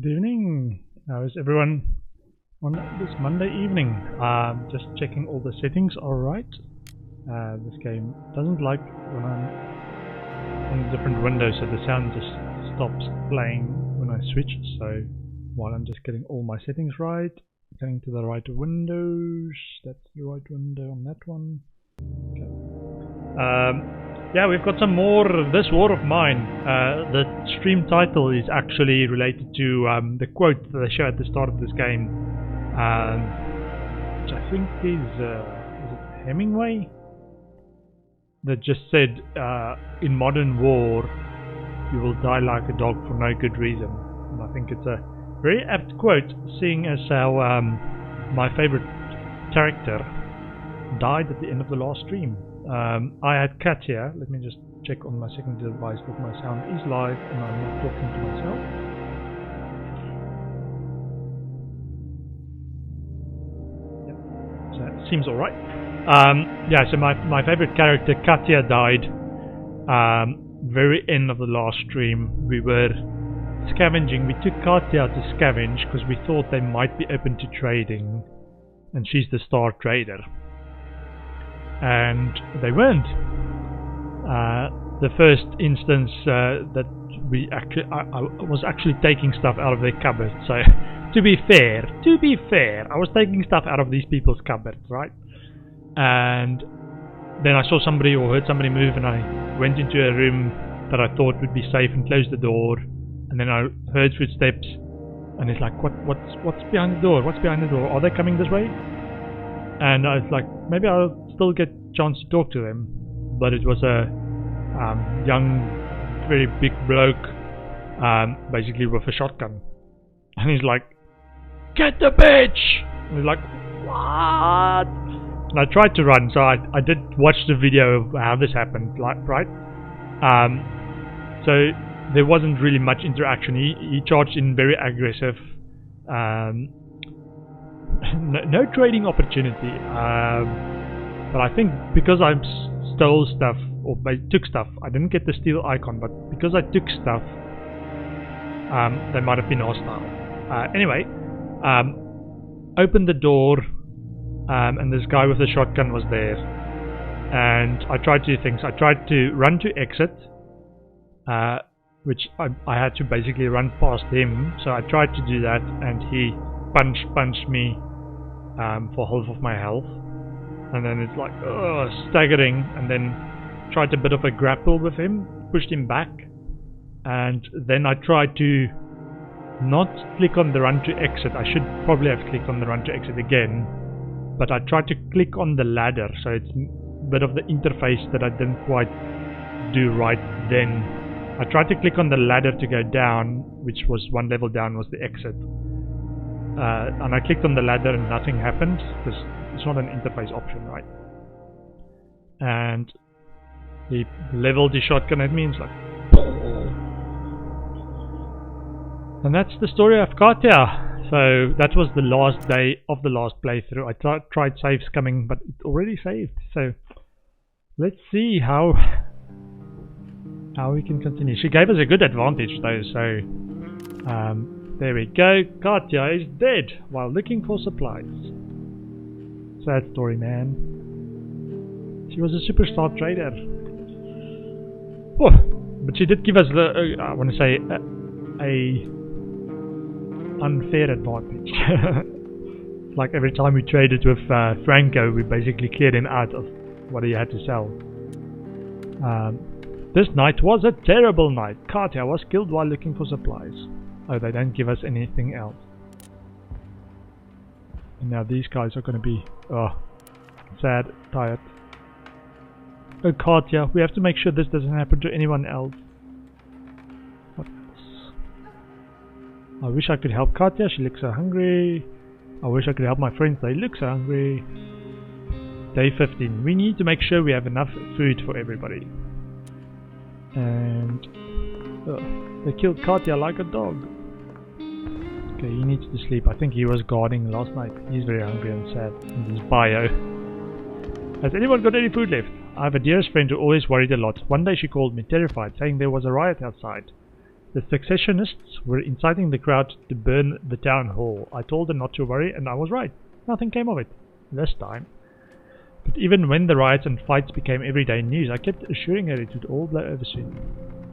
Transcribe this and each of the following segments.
Good evening. How is everyone on this Monday evening? Just checking all the settings are right. This game doesn't like when I'm on different windows, so the sound just stops playing when I switch. So while I'm just getting all my settings right, going to the right windows. That's the right window on that one. Okay. Yeah, we've got some more This War of Mine. The stream title is actually related to the quote that they show at the start of this game, which I think is it Hemingway? That just said, in modern war, you will die like a dog for no good reason. And I think it's a very apt quote, seeing as how my favorite character died at the end of the last stream. I had Katia. Let me just check on my second device that my sound is live and I'm not talking to myself. Yep, so that seems alright. Yeah, so my favorite character Katia died very end of the last stream. We were scavenging. We took Katia to scavenge because we thought they might be open to trading, and she's the star trader. And they weren't. The first instance that we actually, I was actually taking stuff out of their cupboard. So, to be fair, I was taking stuff out of these people's cupboards, right? And then I saw somebody or heard somebody move, and I went into a room that I thought would be safe and closed the door. And then I heard footsteps, and it's like, what's behind the door? What's behind the door? Are they coming this way? And I was like, maybe I'll still get a chance to talk to them. But it was a young, very big bloke, basically with a shotgun. And he's like, get the bitch! And he's like, what? And I tried to run, so I did watch the video of how this happened, like, right? So there wasn't really much interaction. He charged in very aggressive. No trading opportunity, but I think because I stole stuff or took stuff, I didn't get the steal icon, but because I took stuff, they might have been hostile. Anyway, opened the door, and this guy with the shotgun was there, and I tried two things. I tried to run to exit, which I had to basically run past him, so I tried to do that, and he punched me for half of my health, and then it's like staggering, and then tried a bit of a grapple with him, pushed him back, and then I tried to not click on the run to exit. I should probably have clicked on the run to exit again, but I tried to click on the ladder, so it's a bit of the interface that I didn't quite do right then. I tried to click on the ladder to go down, which was one level down was the exit. And I clicked on the ladder and nothing happened because it's not an interface option, right? And he leveled the shotgun at me and it's like, and that's the story of Katia. So that was the last day of the last playthrough. I tried save scumming, but it already saved. So let's see how we can continue. She gave us a good advantage though, so there we go. Katia is dead while looking for supplies. Sad story, man. She was a superstar trader. Oh, but she did give us the, I want to say, a unfair advantage. Like every time we traded with Franco, we basically cleared him out of what he had to sell. This night was a terrible night. Katia was killed while looking for supplies. Oh, they don't give us anything else. And now these guys are going to be, sad, tired. Oh, Katia, we have to make sure this doesn't happen to anyone else. What else? I wish I could help Katia, she looks so hungry. I wish I could help my friends, they look so hungry. Day 15, we need to make sure we have enough food for everybody. And they killed Katia like a dog. Okay, he needs to sleep. I think he was guarding last night. He's very hungry and sad in his bio. Has anyone got any food left? I have a dearest friend who always worried a lot. One day she called me, terrified, saying there was a riot outside. The secessionists were inciting the crowd to burn the town hall. I told them not to worry, and I was right. Nothing came of it. This time. But even when the riots and fights became everyday news, I kept assuring her it would all blow over soon.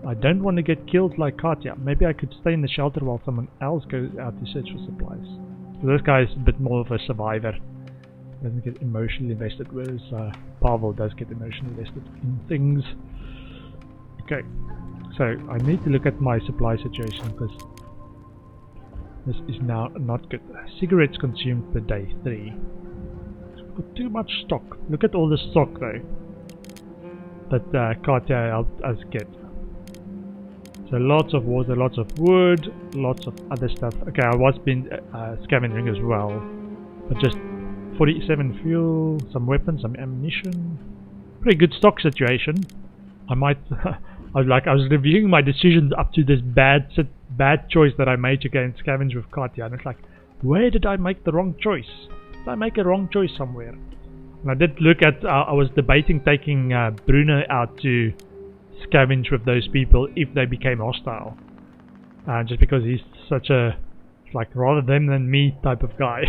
I don't want to get killed like Katia. Maybe I could stay in the shelter while someone else goes out to search for supplies. So this guy is a bit more of a survivor. Doesn't get emotionally invested, whereas Pavel does get emotionally invested in things. Okay, so I need to look at my supply situation because this is now not good. Cigarettes consumed per day, 3. I've got too much stock. Look at all the stock though that Katia helped us get. So lots of water, lots of wood, lots of other stuff. Okay, I was been scavenging as well, but just 47 fuel, some weapons, some ammunition. Pretty good stock situation. I might. I was reviewing my decisions up to this bad choice that I made to go and scavenge with Katia, and it's like, where did I make the wrong choice? Did I make a wrong choice somewhere? And I did look at. I was debating taking Bruno out to scavenge with those people if they became hostile, just because he's such a rather them than me type of guy.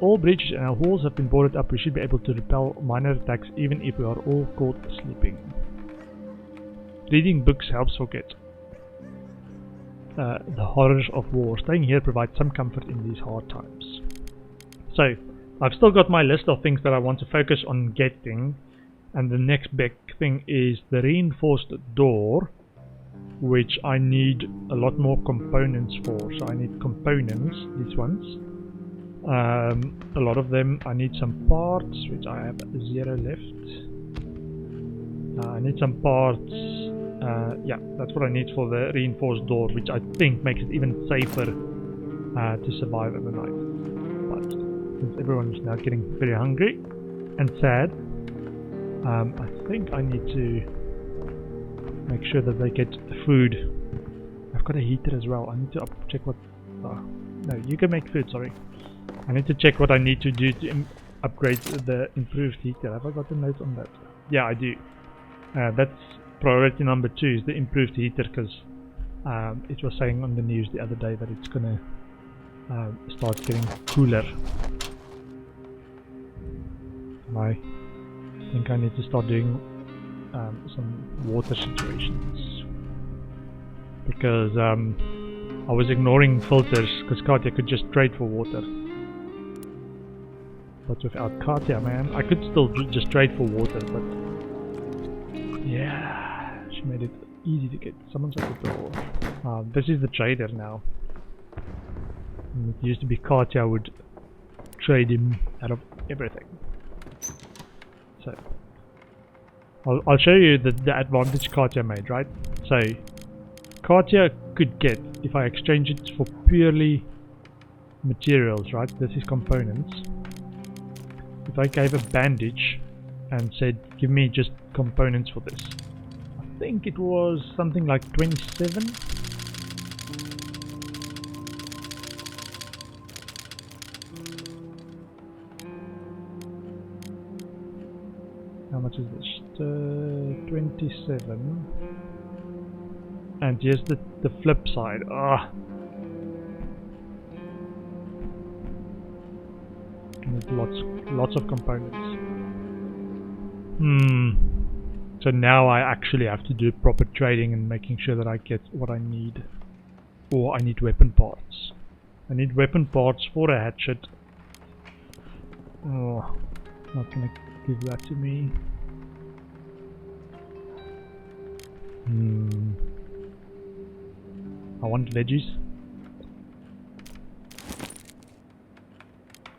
All breaches and our halls have been boarded up. We should be able to repel minor attacks even if we are all caught sleeping. Reading books helps forget the horrors of war. Staying here provides some comfort in these hard times. So I've still got my list of things that I want to focus on getting, and the next big thing is the reinforced door, which I need a lot more components for. So I need components, these ones. A lot of them. I need some parts, which I have 0 left. I need some parts. Yeah, that's what I need for the reinforced door, which I think makes it even safer to survive overnight. But since everyone is now getting very hungry and sad, I think I need to make sure that they get food. I've got a heater as well. I need to check what. No, you can make food. Sorry. I need to check what I need to do to upgrade the improved heater. Have I got a note on that? Yeah, I do. That's priority number 2 is the improved heater, because it was saying on the news the other day that it's gonna start getting cooler. And I think I need to start doing some water situations, because I was ignoring filters because Katia could just trade for water. But without Katia, man, I could still just trade for water, but yeah, she made it easy to get. Someone's at the door. This is the trader now. And it used to be Katia would trade him out of everything. So I'll show you the advantage Katia made, right? So Katia could get, if I exchange it for purely materials, right? This is components. If I gave a bandage and said, give me just components for this, I think it was something like 27. How much is this? 27. And here's the flip side. Need lots of components. So now I actually have to do proper trading and making sure that I get what I need. Or I need weapon parts. I need weapon parts for a hatchet. Oh, not gonna give that to me. I want veggies.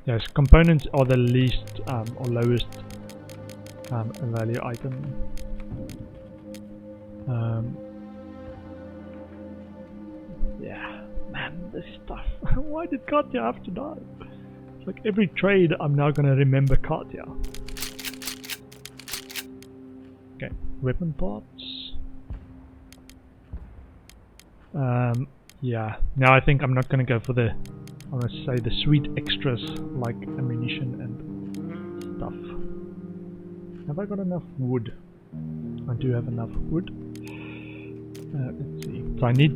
Yes, components are the least or lowest value item. Yeah, man, this stuff. Why did Katia have to die? It's like every trade I'm now gonna remember Katia. Okay, weapon parts. Yeah, now I think I'm not gonna go for the, I want to say, the sweet extras like ammunition and stuff. Have I got enough wood? I do have enough wood. Let's see. So I need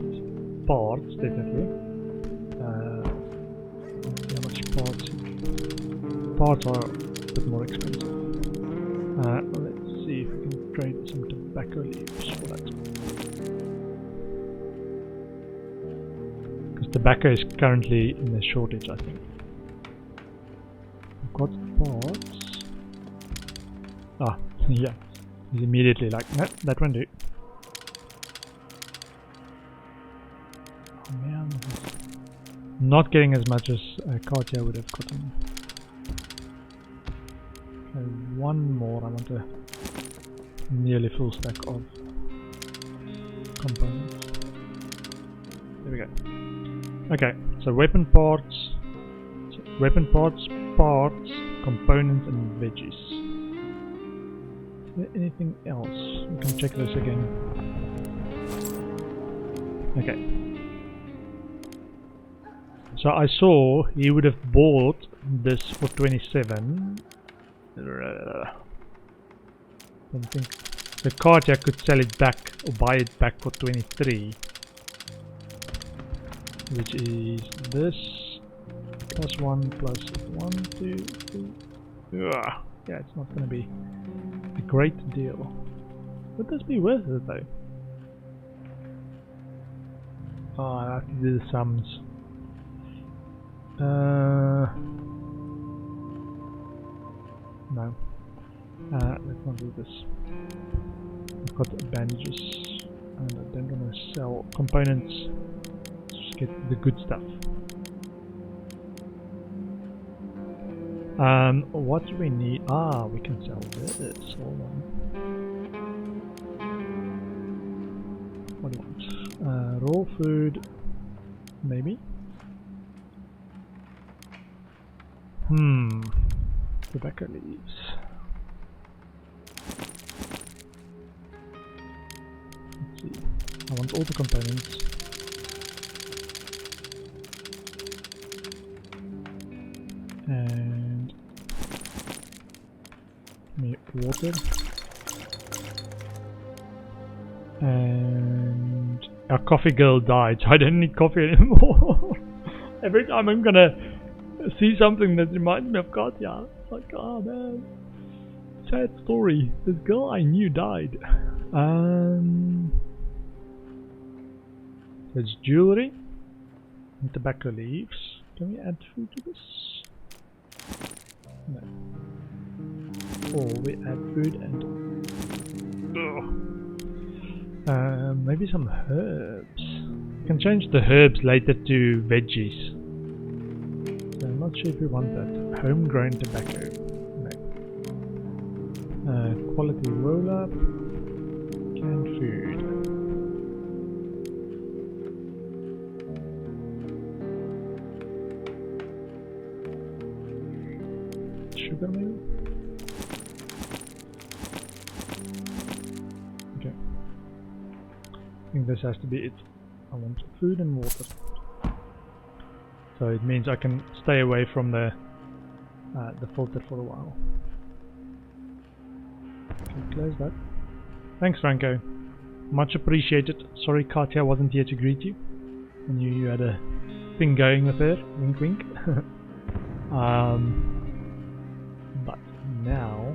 parts, definitely. Let's see how much parts. Parts are a bit more expensive. Let's see if we can trade some tobacco leaves for that. Because tobacco is currently in a shortage, I think. I've got parts. Ah, yeah. He's immediately like, no, that won't do. Oh man, not getting as much as Katia would have gotten. Okay, one more. I want a nearly full stack of components. There we go. Okay, so weapon parts, parts, components, and veggies. Is there anything else? We can check this again. Okay. So I saw he would have bought this for 27. Don't think the Katia could sell it back or buy it back for 23, which is this plus 1 plus 1, 2, 3. Yeah, it's not going to be a great deal. Would this be worth it though? Oh, I have to do the sums. No. Let's not do this. I've got bandages and I don't want to sell components. Let's just get the good stuff. What do we need? Ah, we can sell this. Hold on. What do you want? Raw food, maybe? Tobacco leaves. Let's see. I want all the components. And water. And our coffee girl died, so I don't need coffee anymore. Every time I'm gonna see something that reminds me of Katia, it's like, oh man, sad story. This girl I knew died. So it's jewelry and tobacco leaves. Can we add food to this? No. Or we add food and maybe some herbs. You can change the herbs later to veggies. So I'm not sure if we want that. Homegrown tobacco. No. Quality roll up. Canned food. Sugar maybe? Okay. I think this has to be it. I want food and water. So it means I can stay away from the filter for a while. Okay, close that. Thanks, Franco. Much appreciated. Sorry Katia wasn't here to greet you. I knew you had a thing going with her. Wink wink. But now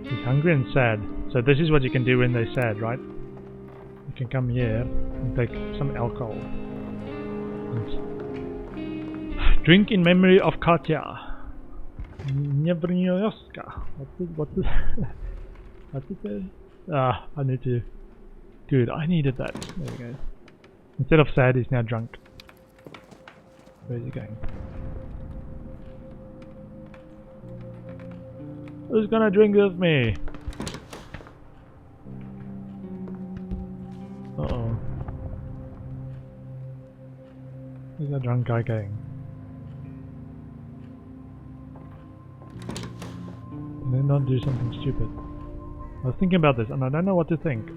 he's hungry and sad. So this is what you can do when they're sad, right? You can come here and take some alcohol. And drink in memory of Katia. What is it? I need to. Good, I needed that. There we go. Instead of sad, he's now drunk. Where's he going? Who's gonna drink with me? Uh-oh. Where's that drunk guy going? Can they not do something stupid? I was thinking about this and I don't know what to think.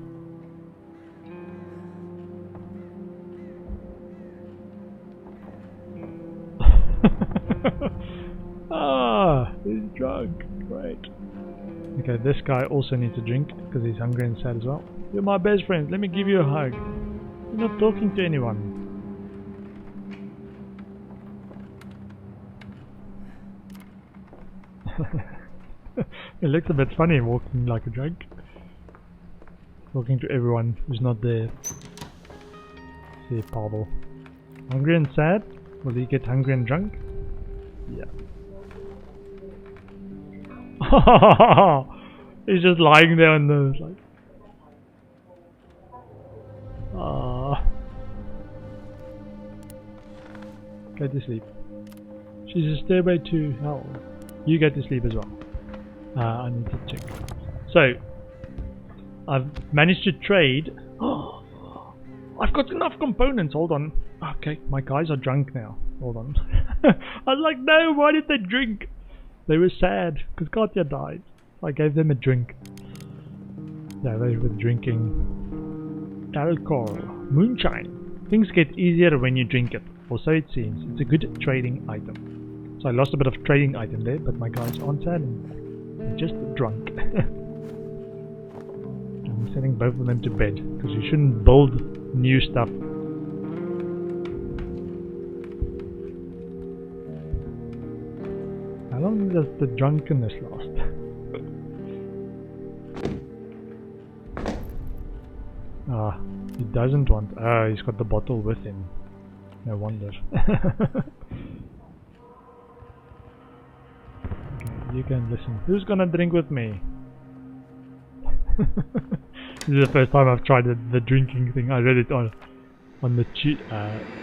Ah, he's drunk. Great. Okay, this guy also needs a drink because he's hungry and sad as well. You're my best friend, let me give you a hug. You're not talking to anyone. It looks a bit funny walking like a drunk. Talking to everyone who's not there. See Pavel. Hungry and sad? Will he get hungry and drunk? Yeah. He's just lying there on the like. Go to sleep. She's a stairway to hell. You go to sleep as well. I need to check. So, I've managed to trade. I've got enough components. Hold on. Okay, my guys are drunk now. Hold on. I was like, no, why did they drink? They were sad because Katia died. I gave them a drink. Yeah, they were drinking alcohol. Moonshine. Things get easier when you drink it. Or so it seems. It's a good trading item. So I lost a bit of trading item there, but my guys aren't sad anymore. They're just drunk. I'm sending both of them to bed because you shouldn't build new stuff. How long does the drunkenness last? He doesn't want. He's got the bottle with him. No wonder. Okay, you can listen. Who's gonna drink with me? This is the first time I've tried the drinking thing. I read it on the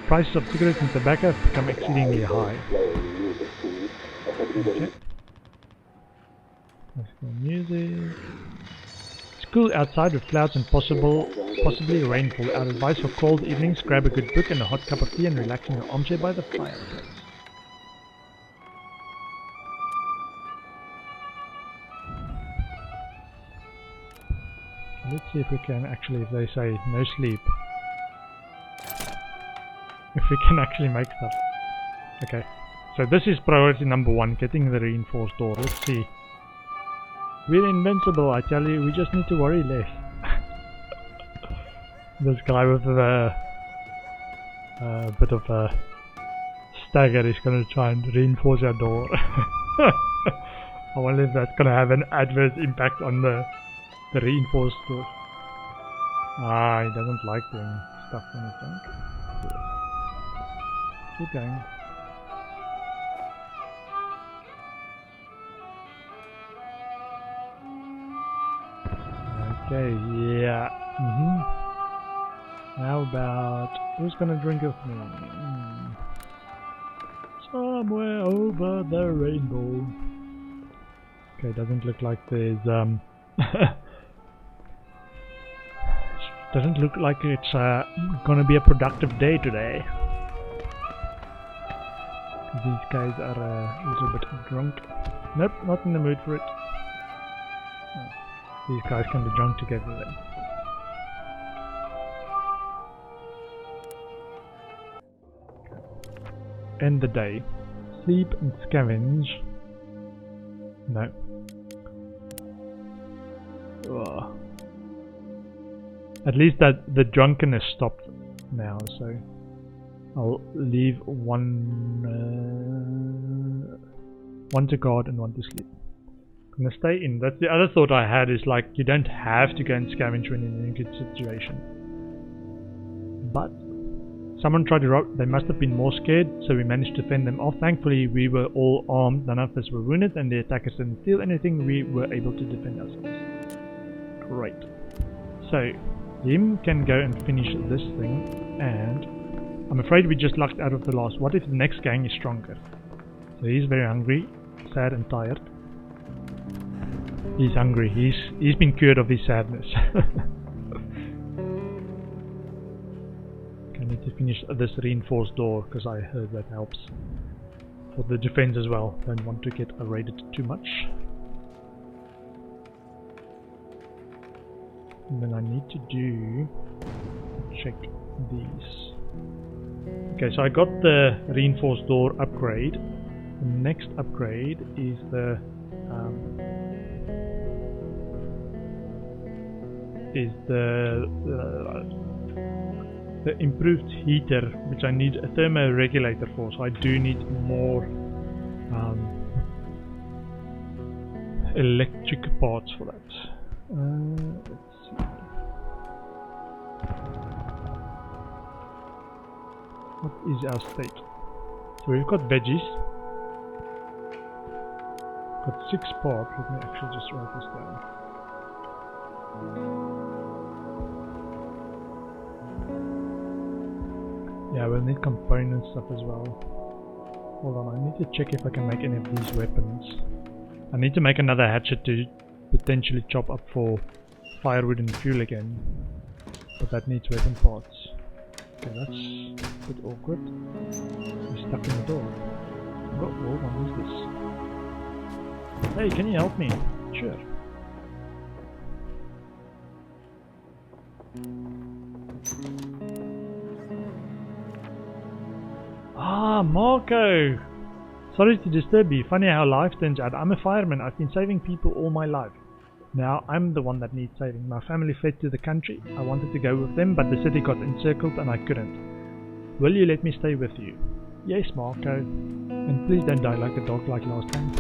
prices of cigarettes and tobacco have become exceedingly high. Okay. Classical music. It's cool outside with clouds and possibly rainfall. Our advice for cold evenings: grab a good book and a hot cup of tea and relax in your armchair by the fireplace. Let's see if we can actually, if they say no sleep, if we can actually make stuff. Okay, so this is priority number 1, getting the reinforced door. Let's see. We're invincible, I tell you, we just need to worry less. This guy with a bit of a stagger is going to try and reinforce our door. I wonder if that's going to have an adverse impact on the reinforced door. He doesn't like doing stuff when he's drunk. Keep going. Okay, yeah. How about who's gonna drink with me? Somewhere over the rainbow. Okay, doesn't look like there's doesn't look like it's gonna be a productive day today. These guys are a little bit drunk. Nope, not in the mood for it. Oh, these guys can be drunk together then. End the day. Sleep and scavenge. No. Ugh. At least that the drunkenness stopped now, so I'll leave one to guard and one to sleep. I'm gonna stay in. That's the other thought I had, is like you don't have to go and scavenge when you're in a good situation. But someone tried to rob. They must have been more scared, so we managed to fend them off. Thankfully, we were all armed. None of us were wounded, and the attackers didn't steal anything. We were able to defend ourselves. Great. So him can go and finish this thing, and I'm afraid we just lucked out of the last. What if the next gang is stronger? So he's very hungry, sad and tired. He's hungry. He's been cured of his sadness. I need to finish this reinforced door because I heard that helps for the defense as well. Don't want to get raided too much. And then I need to check these. Okay, so I got the reinforced door upgrade. The next upgrade is the is the improved heater, which I need a thermoregulator for, so I do need more electric parts for that. Let's see. What is our state? So we've got veggies. Got 6 parts. Let me actually just write this down. Yeah, we'll need component stuff as well. Hold on, I need to check if I can make any of these weapons. I need to make another hatchet to potentially chop up for firewood and fuel again. But that needs weapon parts. Okay, that's a bit awkward. He's stuck in the door. Oh, hold on, who's this? Hey, can you help me? Sure. Ah, Marco! Sorry to disturb you. Funny how life turns out. I'm a fireman. I've been saving people all my life. Now I'm the one that needs saving. My family fled to the country. I wanted to go with them, but the city got encircled and I couldn't. Will you let me stay with you? Yes, Marco. And please don't die like a dog like last time.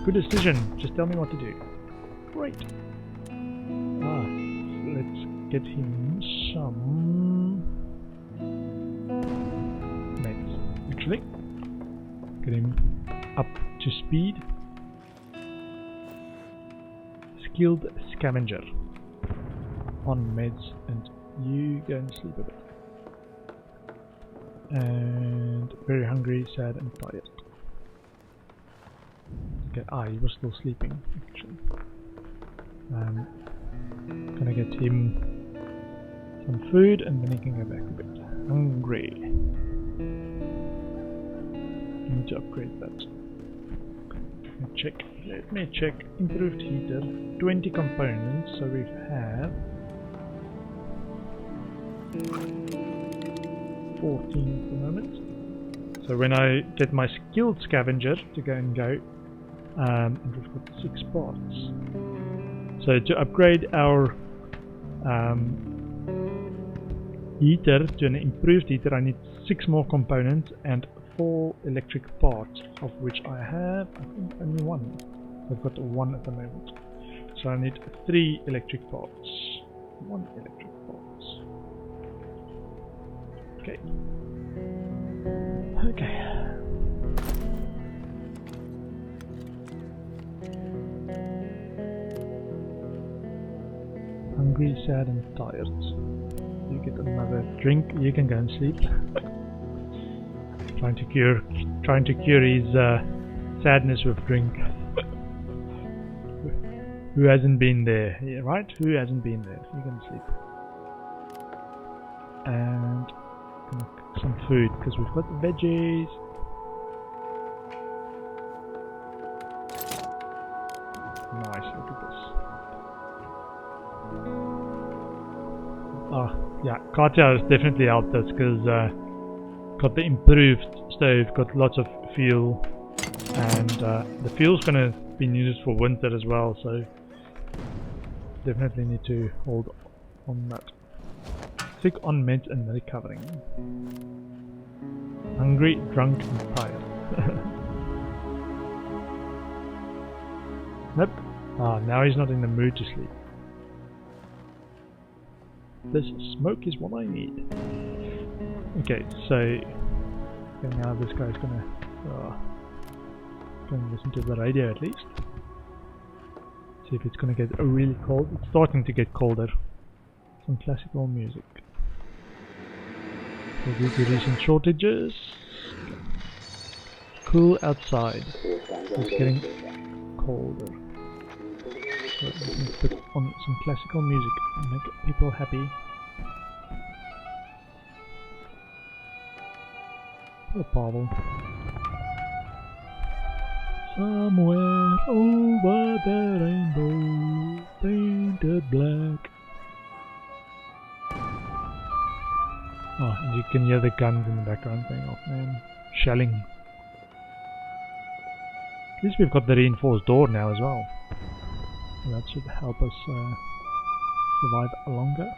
Good decision. Just tell me what to do. Great. Ah, let's get him some meds. Actually, get him up to speed. Skilled scavenger on meds, and you go and sleep a bit. And very hungry, sad and tired. Okay, he was still sleeping actually. Gonna get him some food and then he can go back a bit. Hungry. Need to upgrade that. Let me check. Improved heater, 20 components, so we have 14 at the moment. So when I get my skilled scavenger to go, and we've got 6 parts. So to upgrade our heater to an improved heater, I need 6 more components and 4 electric parts, of which I have, I think, only 1. I've got 1 at the moment. So I need 3 electric parts. 1 electric parts. Okay. Okay. Hungry, sad and tired. You get another drink, you can go and sleep. Trying to cure his sadness with drink. Who hasn't been there? Yeah, right? Who hasn't been there? You can sleep. And some food, because we've got the veggies. Nice, look at this. Yeah, Katia has definitely helped us, because got the improved stove, got lots of fuel, and the fuel's going to be needed for winter as well, so definitely need to hold on that. Sick on meds and recovering. Hungry, drunk and tired. Nope. Now he's not in the mood to sleep. This smoke is what I need. Okay, so now this guy's gonna listen to the radio at least. See if it's gonna get really cold. It's starting to get colder. Some classical music. Due to recent shortages. Cool outside. It's getting colder. So we can put on some classical music and make people happy. Oh, Pavel. Somewhere over the rainbow, painted black. Oh, and you can hear the guns in the background going off, man. Shelling. At least we've got the reinforced door now as well. So that should help us survive longer.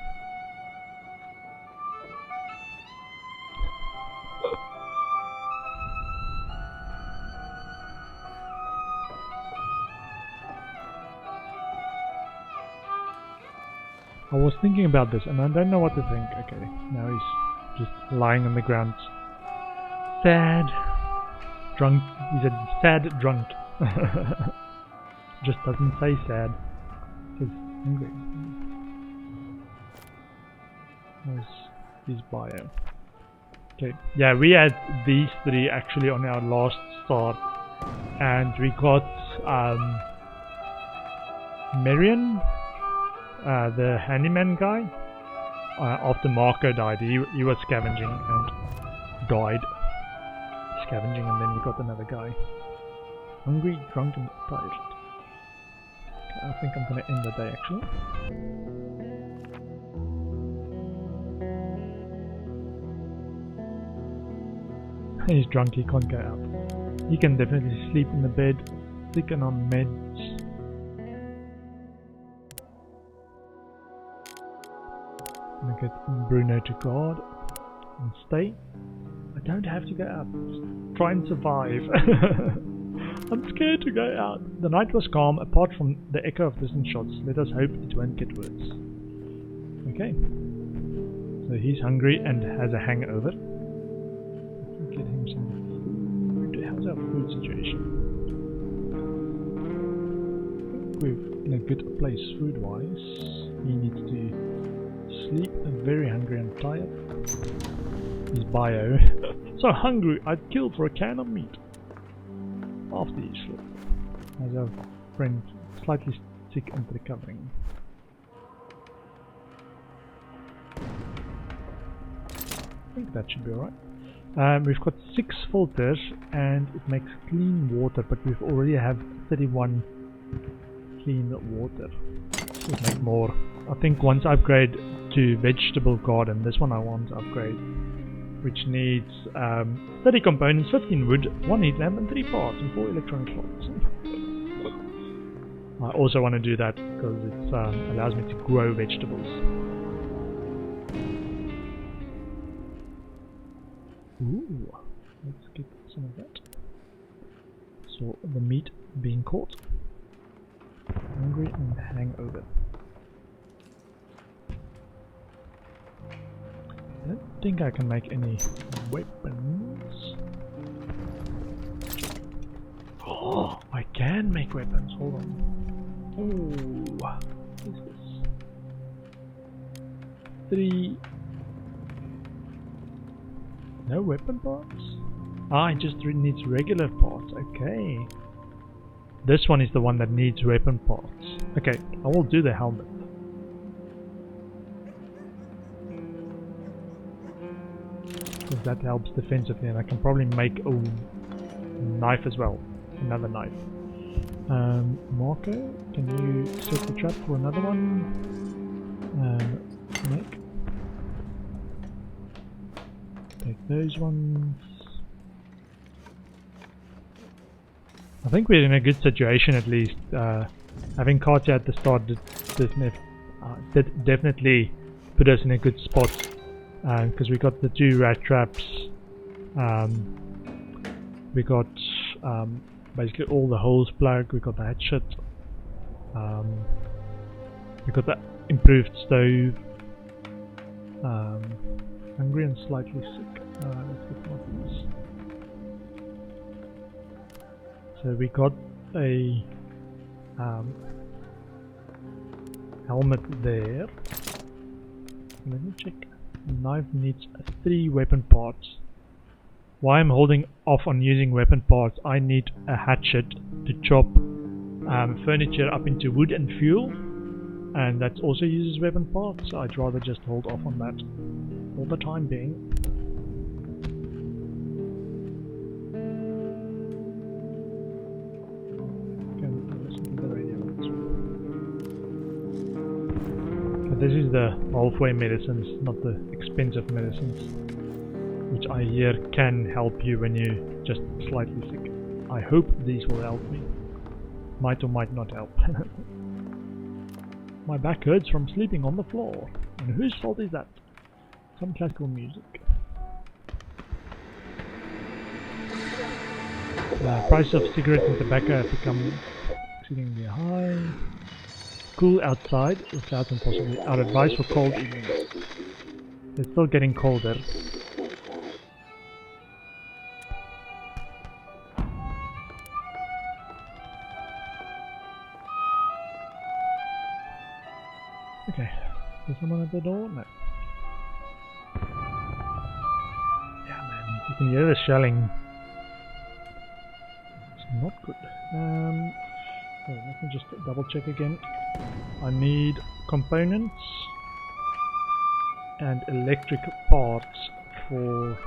I was thinking about this and I don't know what to think. Okay, now he's just lying on the ground. Sad. Drunk. He's a sad drunk. Just doesn't say sad. It says hungry. Where's his bio? Okay, yeah, we had these three actually on our last start. And we got Marion, the handyman guy, after Marco died. He was scavenging and died. Scavenging, and then we got another guy. Hungry, drunk, and tired. Okay, I think I'm gonna end the day actually. He's drunk, he can't go out. He can definitely sleep in the bed, sticking on meds. I'm gonna get Bruno to guard and stay. I don't have to go out. Just try and survive. I'm scared to go out. The night was calm, apart from the echo of distant shots. Let us hope it won't get worse. Okay. So he's hungry and has a hangover. Get him some food. How's our food situation? I think we're in a good place food-wise. He needs to sleep. Very hungry and tired. His bio. So hungry, I'd kill for a can of meat. After he slept. As our friend slightly sick and recovering. I think that should be alright. We've got 6 filters and it makes clean water, but we've already have 31 clean water. Let's make more. I think once I upgrade to vegetable garden, this one I want to upgrade, which needs 30 components, 15 wood, 1 heat lamp and 3 parts and 4 electronic parts. I also want to do that because it allows me to grow vegetables. Ooh, let's get some of that. So the meat being caught. Hungry and hangover. I don't think I can make any weapons. Oh, I can make weapons. Hold on. Oh, what is this? 3. No weapon parts? Ah, it just needs regular parts. Okay. This one is the one that needs weapon parts. Okay, I will do the helmet. Because that helps defensively, and I can probably make a knife as well. Another knife. Marco, can you set the trap for another one? Make. Take those ones. I think we're in a good situation at least. Having Katia at the start did definitely put us in a good spot. Because we got the 2 rat traps. We got basically all the holes plugged. We got the hatchet. We got the improved stove. Hungry and slightly sick. Let's get more of these. So we got a helmet there. Let me check. Knife needs 3 weapon parts. While I'm holding off on using weapon parts, I need a hatchet to chop furniture up into wood and fuel, and that also uses weapon parts, so I'd rather just hold off on that for the time being. This is the halfway medicines, not the expensive medicines, which I hear can help you when you're just slightly sick. I hope these will help me. Might or might not help. My back hurts from sleeping on the floor. And whose fault is that? Some classical music. The price of cigarettes and tobacco have become exceedingly high. Cool outside, with clouds and possibly our advice for cold evenings. It's still getting colder. Okay, is someone at the door? No. Yeah, man, you can hear the shelling. It's not good. So let me just double check again. I need components and electric parts for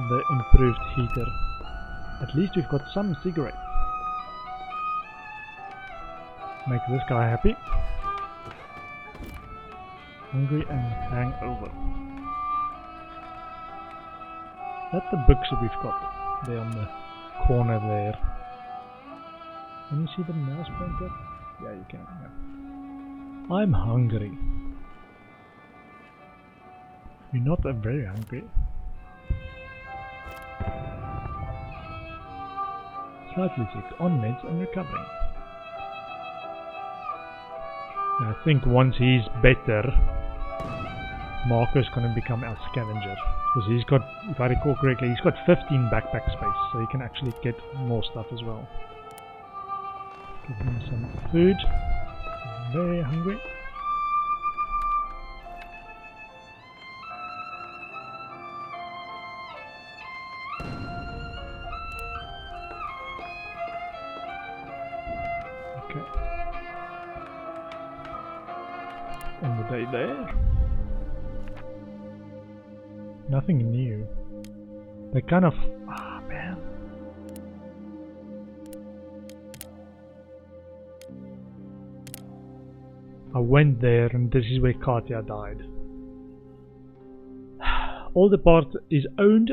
the improved heater. At least we've got some cigarettes. Make this guy happy. Hungry and hangover. That's the books that we've got there on the corner there. Can you see the mouse pointer? Yeah, you can. Yeah. I'm hungry. You're not very hungry. Slightly sick, on meds and recovering. I think once he's better, Marco's going to become our scavenger. Because he's got, if I recall correctly, he's got 15 backpack space, so he can actually get more stuff as well. Give him some food. I'm very hungry. And the day there. Nothing new. They kind of... Ah, man. I went there and this is where Katia died. All the part is owned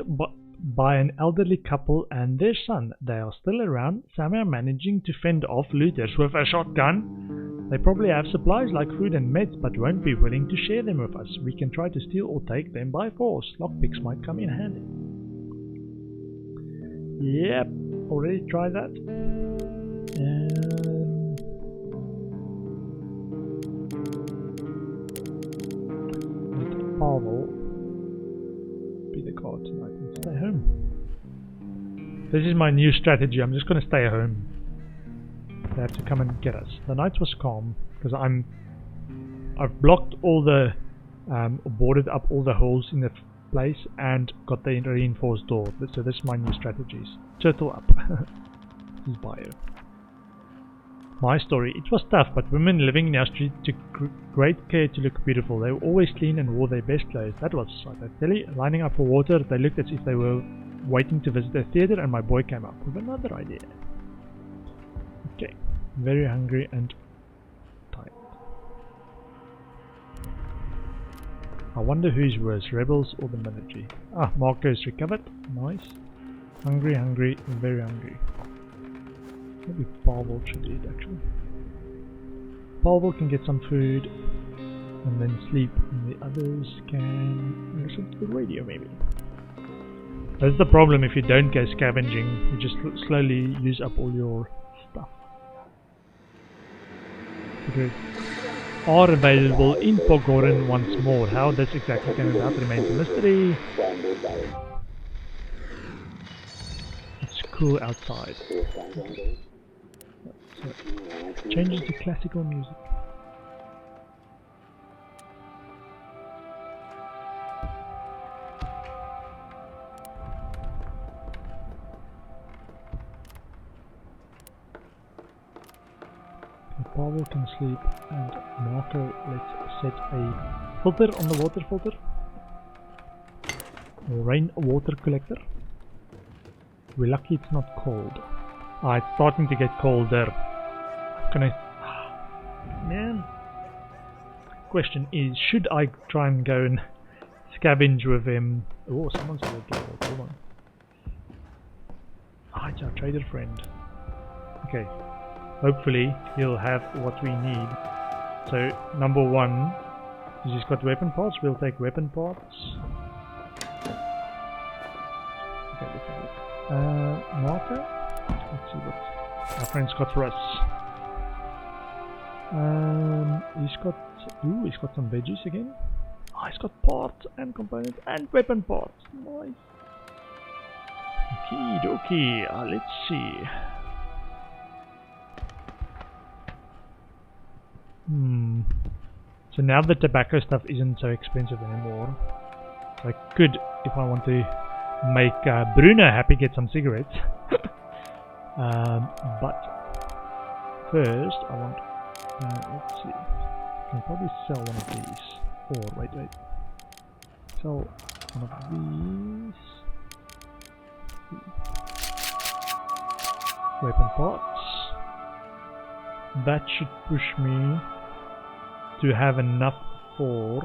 by an elderly couple and their son. They are still around, somehow managing to fend off looters with a shotgun. They probably have supplies like food and meds, but won't be willing to share them with us. We can try to steal or take them by force. Lockpicks might come in handy. Yep, already tried that. Let Pavel be the guard tonight and stay home. This is my new strategy. I'm just going to stay home. They have to come and get us. The night was calm because I've blocked all the boarded up all the holes in the place and got the reinforced door. So this is my new strategies. Turtle up. This is bio. My story. It was tough, but women living in our street took great care to look beautiful. They were always clean and wore their best clothes. That was a sight. I tell you, lining up for water, they looked as if they were waiting to visit a theater, and my boy came up with another idea. Okay, very hungry and tired. I wonder who's worse, rebels or the military? Ah, Marco's recovered. Nice. Hungry, hungry, very hungry. Maybe Pavel should eat actually. Pavel can get some food and then sleep, and the others can listen to the radio maybe. That's the problem if you don't go scavenging, you just slowly use up all your stuff. Cigarettes are available in Pogoren once more. How this exactly came about remains a mystery. It's cool outside. Okay. So, changes to classical music. Pavel can sleep and Marco, let's set a filter on the water filter. Rain water collector. We're lucky it's not cold. Ah, it's starting to get colder. Can I... Man. Question is, should I try and go and scavenge with him? Oh, someone's already leveled. Hold on. Ah, it's our trader friend. Okay. hopefully he'll have what we need. So number one, he's got weapon parts. We'll take weapon parts. Okay, let's have a look. Marker. Let's see what our friend's got for us. He's got some veggies again. Oh, he's got parts and components and weapon parts. Nice. Okie dokie. Let's see. So now the tobacco stuff isn't so expensive anymore. So I could, if I want to make Bruno happy, get some cigarettes. But first I want, let's see, I can probably sell one of these. Or wait, sell one of these. Weapon parts. That should push me to have enough for,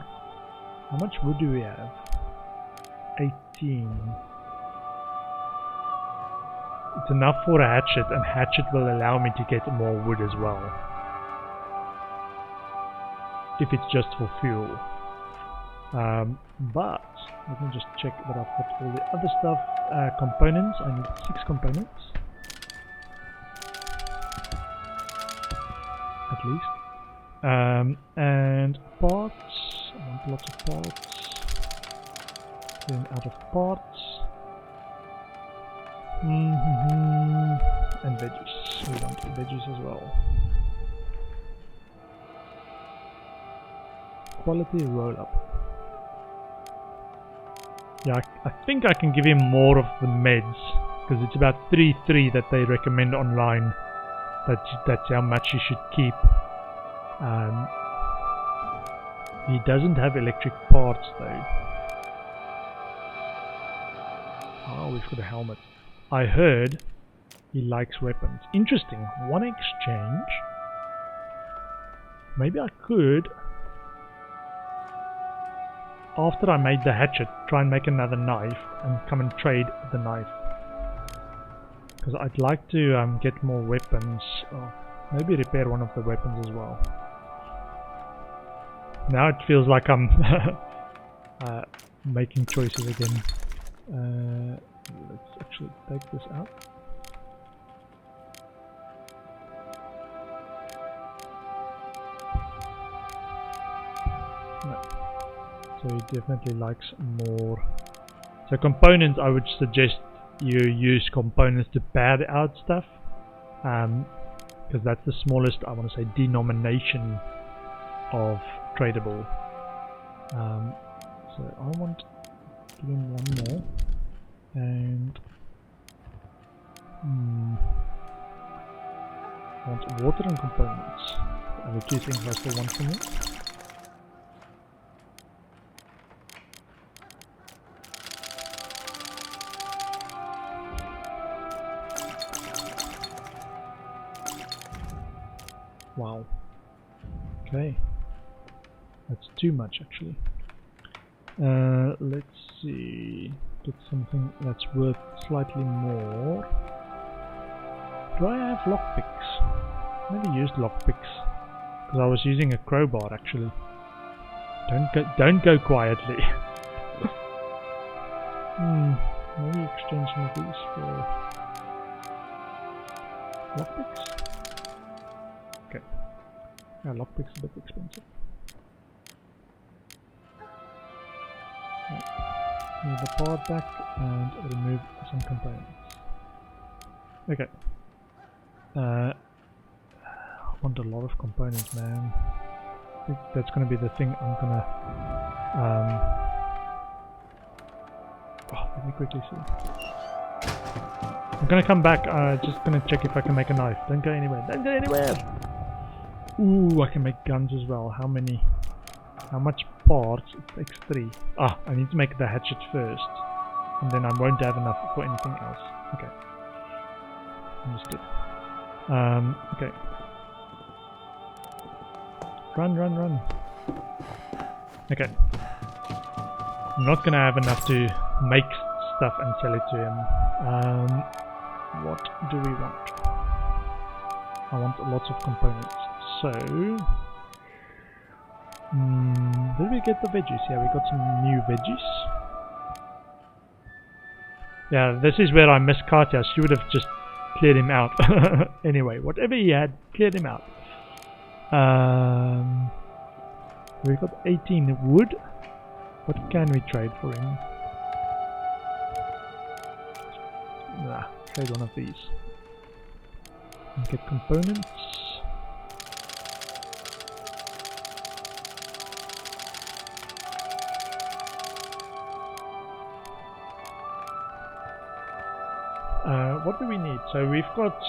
how much wood do we have? 18. It's enough for a hatchet, and hatchet will allow me to get more wood as well. If it's just for fuel. But let me just check that I've got all the other stuff. Components, I need 6 components. At least. And parts, I want lots of parts. Then out of parts. And veggies. We want veggies as well. Quality roll up. Yeah, I think I can give him more of the meds, because it's about 3 that they recommend online. That's how much you should keep. He doesn't have electric parts though. Oh, we've got a helmet. I heard he likes weapons. Interesting. 1 exchange. Maybe I could, after I made the hatchet, try and make another knife and come and trade the knife. Because I'd like to get more weapons. Oh, maybe repair one of the weapons as well. Now it feels like I'm making choices again. Let's actually take this out. No. So he definitely likes more. So components, I would suggest you use components to pad out stuff, because that's the smallest, I want to say, denomination of tradable. So I want to give him one more, and I want water and components. Are the 2 things I still want from you? Wow. Okay. That's too much actually. Let's see. Get something that's worth slightly more. Do I have lockpicks? Never used lockpicks. Because I was using a crowbar actually. Don't go quietly. Maybe exchange some of these for lockpicks. Okay. Yeah, lockpicks a bit expensive. Move the part back and remove some components. Okay. I want a lot of components, man. I think that's gonna be the thing I'm gonna let me quickly see. I'm gonna come back, just gonna check if I can make a knife. Don't go anywhere. Don't go anywhere! Ooh, I can make guns as well. How many? How much parts? It takes 3. Ah, I need to make the hatchet first. And then I won't have enough for anything else. Okay. Understood. Okay. Run. Okay. I'm not gonna have enough to make stuff and sell it to him. What do we want? I want lots of components. So, did we get the veggies? Yeah, we got some new veggies. Yeah, this is where I missed Katia. She would have just cleared him out. Anyway, whatever he had, cleared him out. We've got 18 wood. What can we trade for him? Nah, trade one of these. And get components. What do we need? So we've got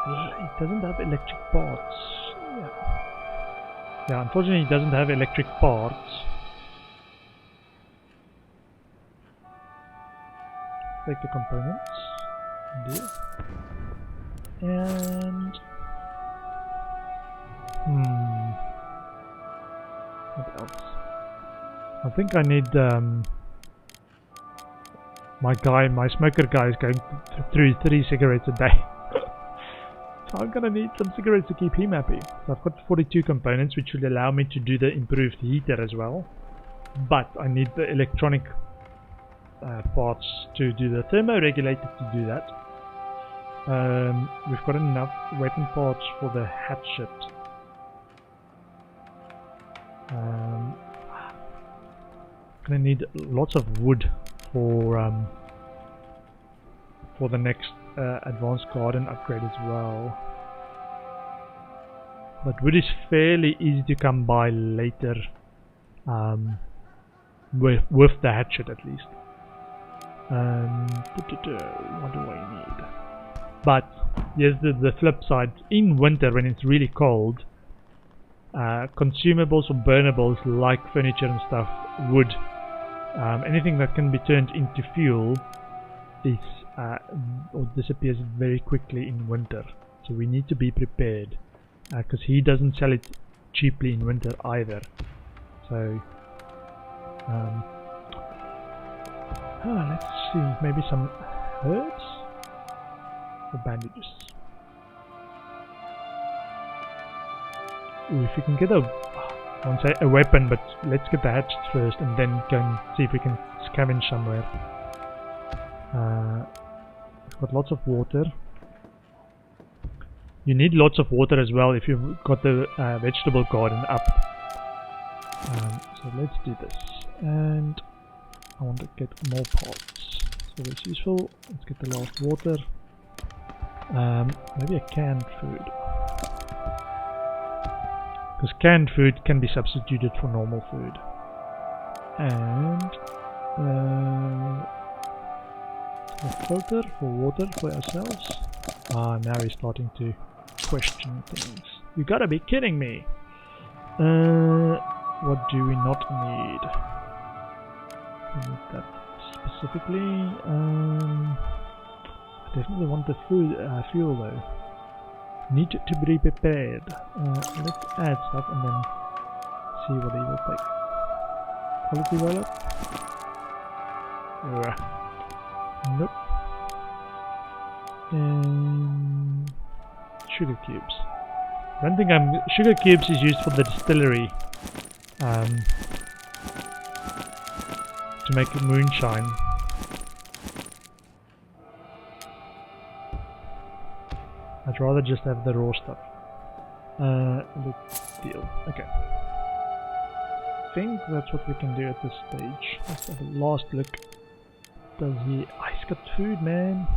it doesn't have electric parts. Yeah, unfortunately it doesn't have electric parts. Take the components. And what else? I think I need my smoker guy is going through 3 cigarettes a day. So I'm gonna need some cigarettes to keep him happy. So I've got 42 components, which will allow me to do the improved heater as well. But I need the electronic parts to do the thermoregulator to do that. We've got enough weapon parts for the hatchet. Gonna need lots of wood for the next advanced garden upgrade as well. But wood is fairly easy to come by later, with the hatchet at least. What do I need? But here's the flip side. In winter, when it's really cold, consumables or burnables like furniture and stuff, wood, anything that can be turned into fuel is or disappears very quickly in winter. So we need to be prepared, because he doesn't sell it cheaply in winter either. So let's see, maybe some herbs or bandages. Ooh, if we can get I won't say a weapon, but let's get the hatchet first and then go and see if we can scavenge somewhere. We've got lots of water. You need lots of water as well if you've got the vegetable garden up. So let's do this. And I want to get more pots. So that's useful. Let's get the last water. Maybe a canned food. Because canned food can be substituted for normal food. And a filter for water for ourselves. Now he's starting to question things. You gotta be kidding me! What do we not need? We need that specifically. I definitely want the food, fuel though. Need to be prepared. Let's add stuff and then see what he will take. Quality roll up? Nope. And sugar cubes. I don't think sugar cubes is used for the distillery. To make moonshine. I'd rather just have the raw stuff. Let's deal. Okay. I think that's what we can do at this stage. Let's have a last look. Does he... Oh, he's got food, man.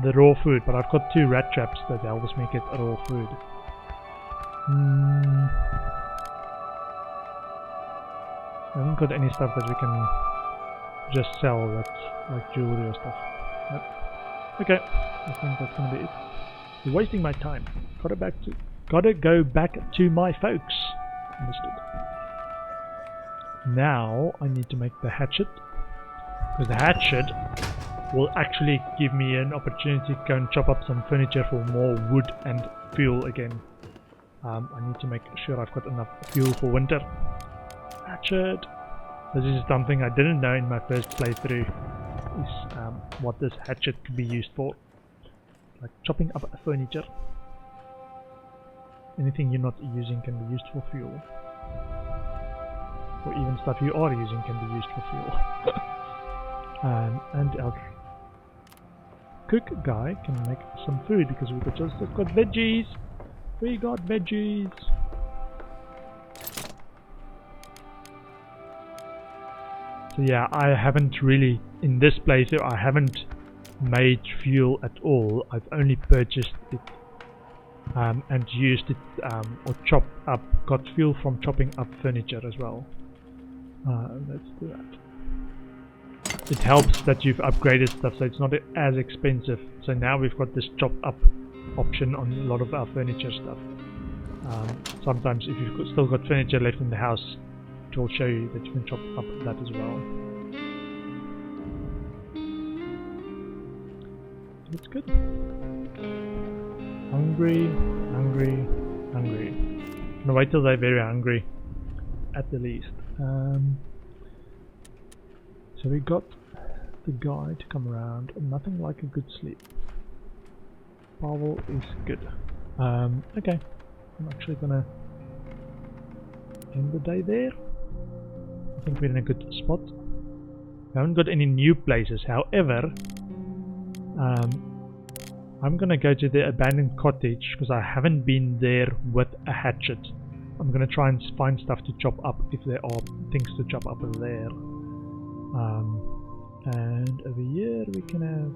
The raw food, but I've got 2 rat traps that helps me get raw food. I haven't got any stuff that we can just sell, that's like jewelry or stuff. Nope. Okay, I think that's gonna be it. You're wasting my time. Gotta go back to my folks. Understood. Now I need to make the hatchet, because the hatchet will actually give me an opportunity to go and chop up some furniture for more wood and fuel again. I need to make sure I've got enough fuel for winter. Hatchet. This is something I didn't know in my first playthrough, is what this hatchet could be used for. Like chopping up furniture. Anything you're not using can be used for fuel. Or even stuff you are using can be used for fuel. And our cook guy can make some food because we've just got veggies. We got veggies. So yeah, I haven't really, in this playthrough, I haven't made fuel at all. I've only purchased it and used it or chopped up, got fuel from chopping up furniture as well. Let's do that. It helps that you've upgraded stuff so it's not as expensive. So now we've got this chop up option on a lot of our furniture stuff. Sometimes if you've still got furniture left in the house, it will show you that you can chop up that as well. It's good. Hungry, hungry, hungry. I'm gonna wait till they're very hungry, at the least. So we got the guy to come around, and nothing like a good sleep. Pavel is good. Okay, I'm actually gonna end the day there. I think we're in a good spot. We haven't got any new places, however, I'm gonna go to the abandoned cottage because I haven't been there with a hatchet. I'm gonna try and find stuff to chop up if there are things to chop up in there. And over here we can have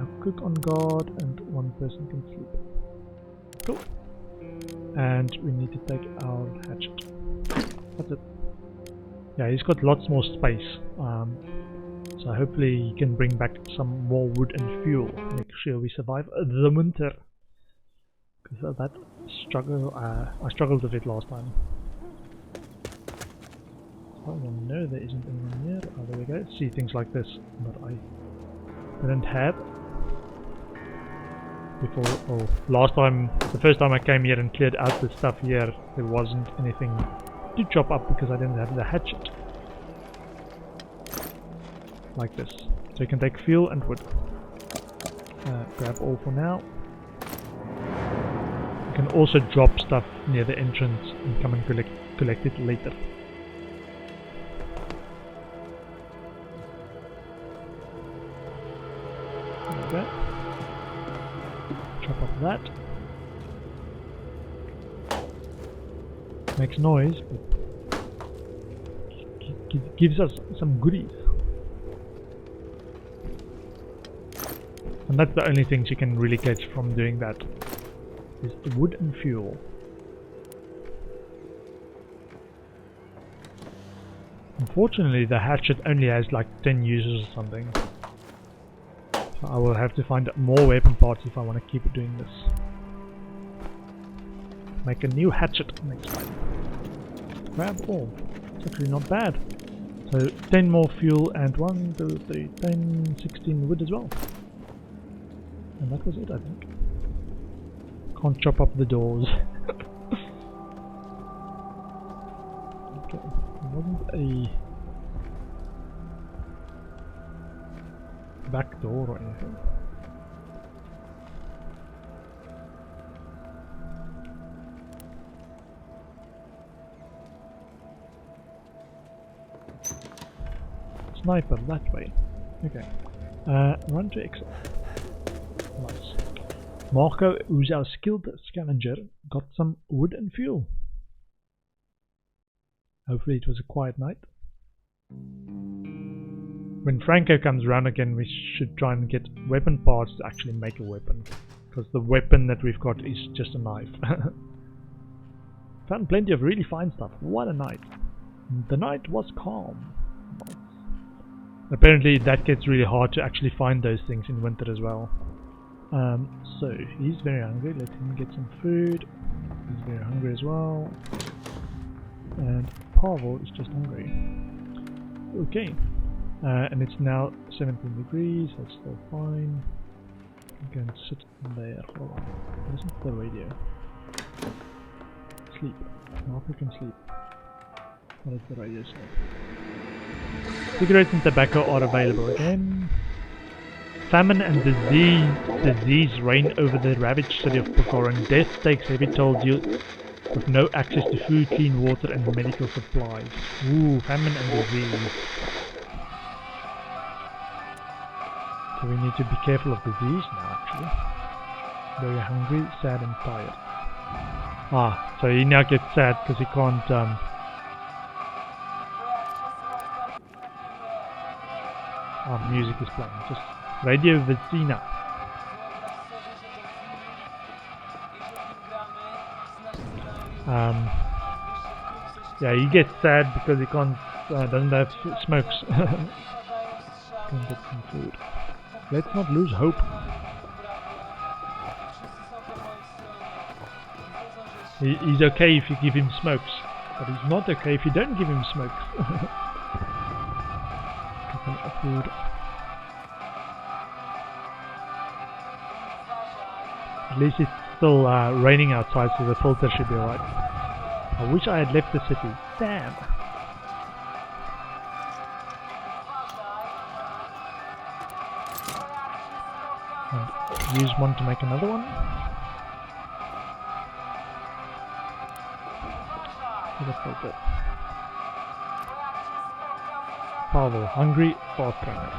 our cook on guard and one person can sleep. Cool. And we need to take our hatchet. That's it. Yeah, he's got lots more space. So hopefully he can bring back some more wood and fuel. Make sure we survive the winter. Because that struggle, I struggled with it last time. Oh no, there isn't anyone here. Oh, there we go. See things like this, but I didn't have before. Oh, last time, the first time I came here and cleared out the stuff here, there wasn't anything to chop up because I didn't have the hatchet. Like this. So you can take fuel and wood. Grab all for now. You can also drop stuff near the entrance and come and collect it later. There we go. Chop up that. Makes noise, but gives us some goodies. And that's the only things you can really get from doing that, is the wood and fuel. Unfortunately the hatchet only has like 10 uses or something. So I will have to find more weapon parts if I want to keep doing this. Make a new hatchet next time. Grab all. It's actually not bad. So 10 more fuel and 1, 2, 3, 10, 16 wood as well. And that was it, I think. Can't chop up the doors. Okay, there wasn't a back door or anything. Sniper that way. Okay. Run to exit. Nice. Marco, who's our skilled scavenger, got some wood and fuel. Hopefully it was a quiet night. When Franco comes around again, we should try and get weapon parts to actually make a weapon. Because the weapon that we've got is just a knife. Found plenty of really fine stuff. What a night. The night was calm. Nice. Apparently that gets really hard to actually find those things in winter as well. So he's very hungry. Let him get some food. He's very hungry as well. And Pavel is just hungry. Okay. And it's now 17 degrees. That's still fine. I'm going to sit there. Hold on. Listen to the radio. Sleep. Marco can sleep. What does the radio say? Cigarettes and tobacco are available again. Famine and disease reign over the ravaged city of Pokoran. Death takes heavy toll with no access to food, clean water and medical supplies. Ooh, famine and disease. So we need to be careful of disease now actually. Very hungry, sad and tired. Ah, so he now gets sad because he can't music is playing. Just Radio Vicina. Yeah, he gets sad because he can't doesn't have smokes. Can get some food. Let's not lose hope. He's okay if you give him smokes, but he's not okay if you don't give him smokes. Food. At least it's still raining outside, so the filter should be alright. I wish I had left the city. Damn. And use one to make another one. The filter. Pavel, hungry, fast runner.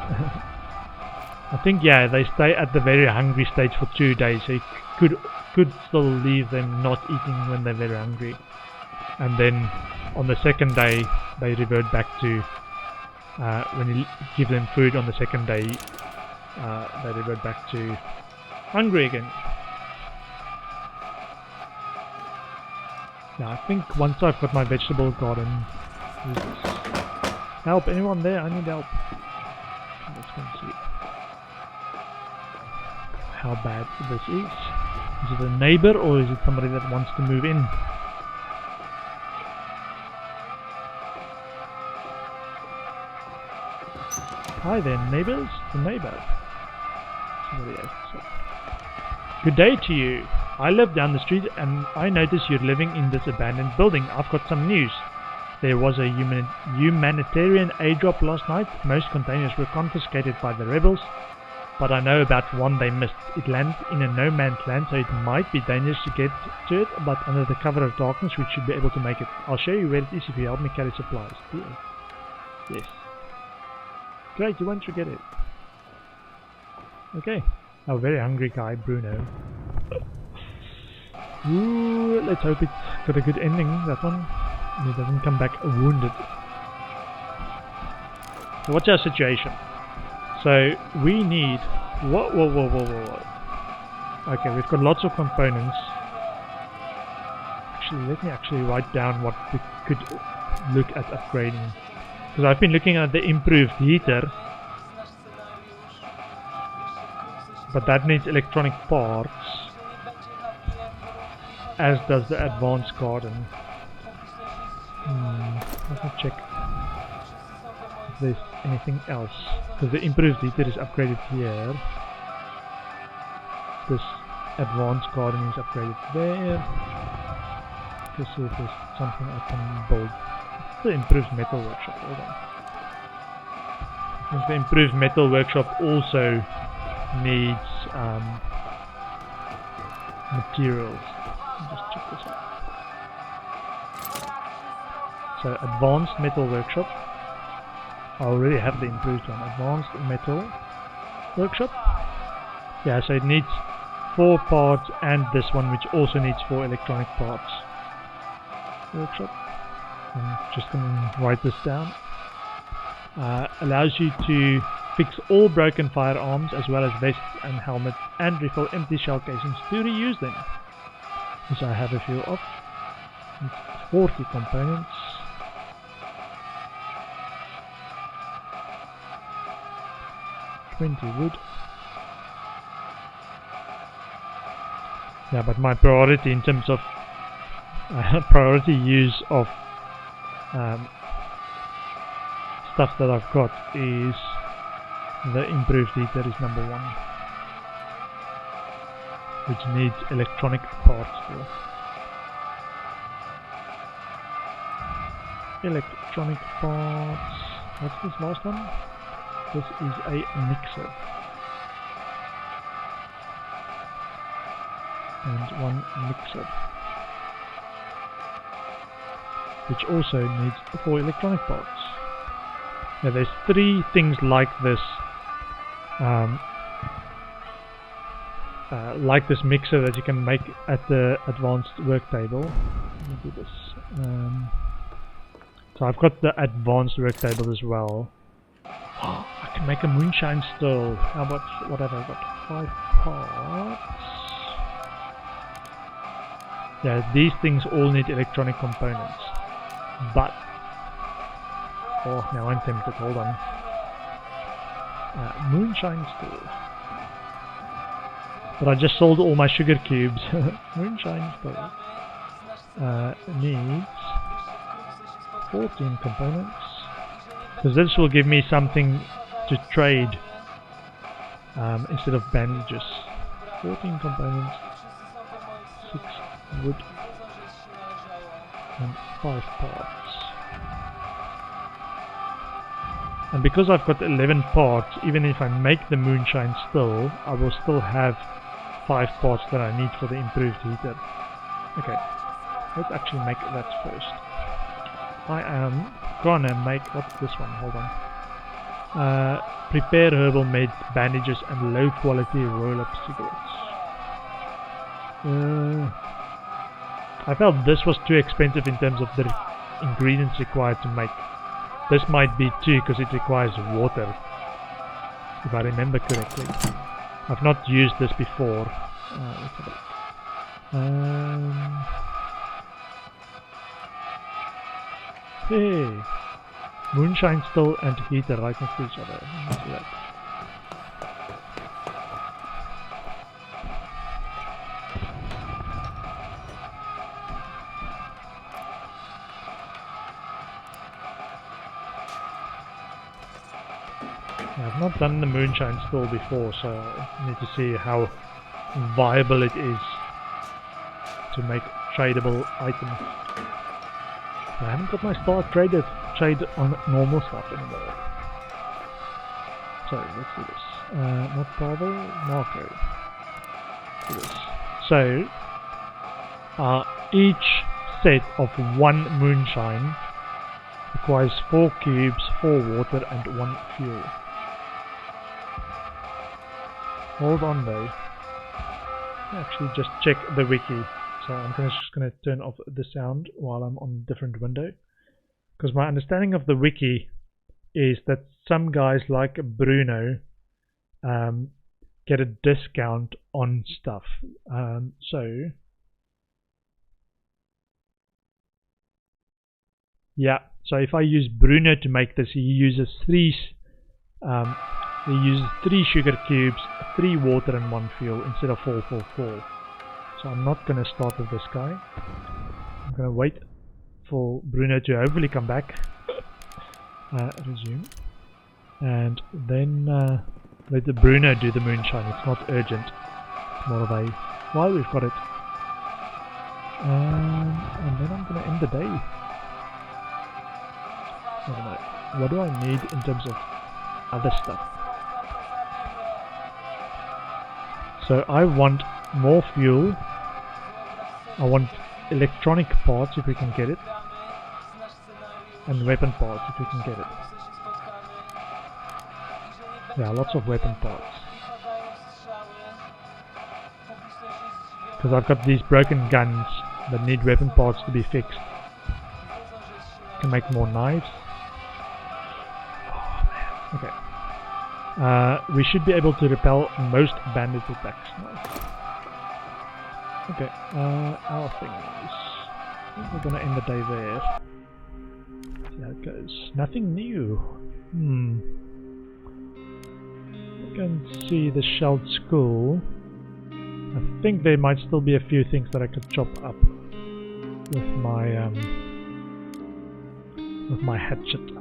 I think yeah, they stay at the very hungry stage for 2 days, so you could still leave them not eating when they're very hungry, and then on the second day they revert back to when you give them food on the second day they revert back to hungry again. Yeah, I think once I've got my vegetable garden. Help! Anyone there? I need help. Let's go and see how bad this is. Is it a neighbor or is it somebody that wants to move in? Hi there, neighbors. The neighbor. Somebody else. Good day to you. I live down the street and I notice you're living in this abandoned building. I've got some news. There was a humanitarian aid drop last night. Most containers were confiscated by the rebels, but I know about one they missed. It landed in a no man's land, so it might be dangerous to get to it, but under the cover of darkness we should be able to make it. I'll show you where it is if you help me carry supplies. Yes. Great, you won't forget it. Okay. Our very hungry guy, Bruno. Ooh, let's hope it's got a good ending, that one. And he doesn't come back wounded. So what's our situation? So we need... Whoa. Okay, we've got lots of components. Actually, let me actually write down what we could look at upgrading. Because I've been looking at the improved heater. But that needs electronic parts. As does the advanced garden. Let me check if there's anything else, because the improved heater is upgraded here. This advanced garden is upgraded there. Let's see if there's something I can build. It's the improved metal workshop. Hold on. I think the improved metal workshop also needs materials. Just check this out. So advanced metal workshop. I already have the improved one. Advanced metal workshop. Yeah, so it needs 4 parts and this one, which also needs 4 electronic parts. Workshop. I'm just going to write this down. Allows you to fix all broken firearms as well as vests and helmets and refill empty shell casings to reuse them. Which I have a few of. It's 40 components. Wood. Yeah, but my priority in terms of priority use of stuff that I've got is the improved heater is number 1, which needs electronic parts for. Electronic parts. What's this last one? This is a mixer. And one mixer. Which also needs 4 electronic parts. Now there's 3 things like this mixer that you can make at the advanced work table. Let me do this. So I've got the advanced work table as well. I can make a moonshine still. How much? What have I got? 5 parts. Yeah, these things all need electronic components. But oh, now I'm tempted. Hold on. Moonshine still. But I just sold all my sugar cubes. Moonshine still. Needs 14 components. Because this will give me something to trade instead of bandages. 14 components. 6 wood. And 5 parts. And because I've got 11 parts, even if I make the moonshine still, I will still have 5 parts that I need for the improved heater. Okay, let's actually make that first. I am gonna make, what's this one? Hold on. Prepare herbal meds, bandages, and low quality roll-up cigarettes. I felt this was too expensive in terms of the ingredients required to make. This might be too, because it requires water, if I remember correctly. I've not used this before. Let's have a look. Hey! Moonshine still and heater right next to each other. Let's do that. I've not done the moonshine still before, so I need to see how viable it is to make tradable items. I haven't got my star trade on normal stuff anymore. So let's do this. Not Pavel, Marco. Do this. So each set of 1 moonshine requires 4 cubes, 4 water, and 1 fuel. Hold on though. Actually just check the wiki. So I'm just going to turn off the sound while I'm on a different window. Because my understanding of the wiki is that some guys like Bruno get a discount on stuff. Yeah, so if I use Bruno to make this, he uses 3 sugar cubes, 3 water and 1 fuel instead of 4, 4, 4. So I'm not going to start with this guy. I'm going to wait for Bruno to hopefully come back. Resume. And then let the Bruno do the moonshine. It's not urgent. It's more of a, while we've got it. And then I'm going to end the day. I don't know. What do I need in terms of other stuff? So I want more fuel. I want electronic parts if we can get it. And weapon parts if we can get it. Yeah, lots of weapon parts. Because I've got these broken guns that need weapon parts to be fixed. Can make more knives. Oh man. Okay. We should be able to repel most bandit attacks now. Okay, our things. I think we're gonna end the day there. See how it goes. Nothing new. We can see the shelled skull. I think there might still be a few things that I could chop up with my hatchet.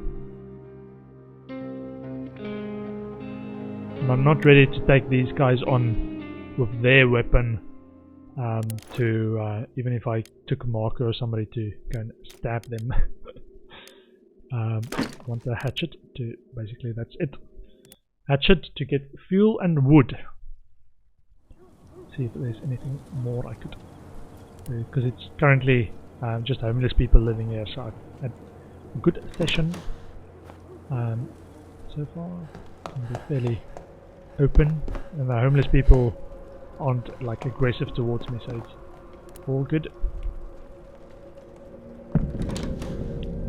And I'm not ready to take these guys on with their weapon. Even if I took a marker or somebody to go and stab them. I want a hatchet to, basically that's it. Hatchet to get fuel and wood. See if there's anything more I could do, because it's currently just homeless people living here, so I've had a good session so far. Can be fairly open, and the homeless people aren't like aggressive towards me, so it's all good.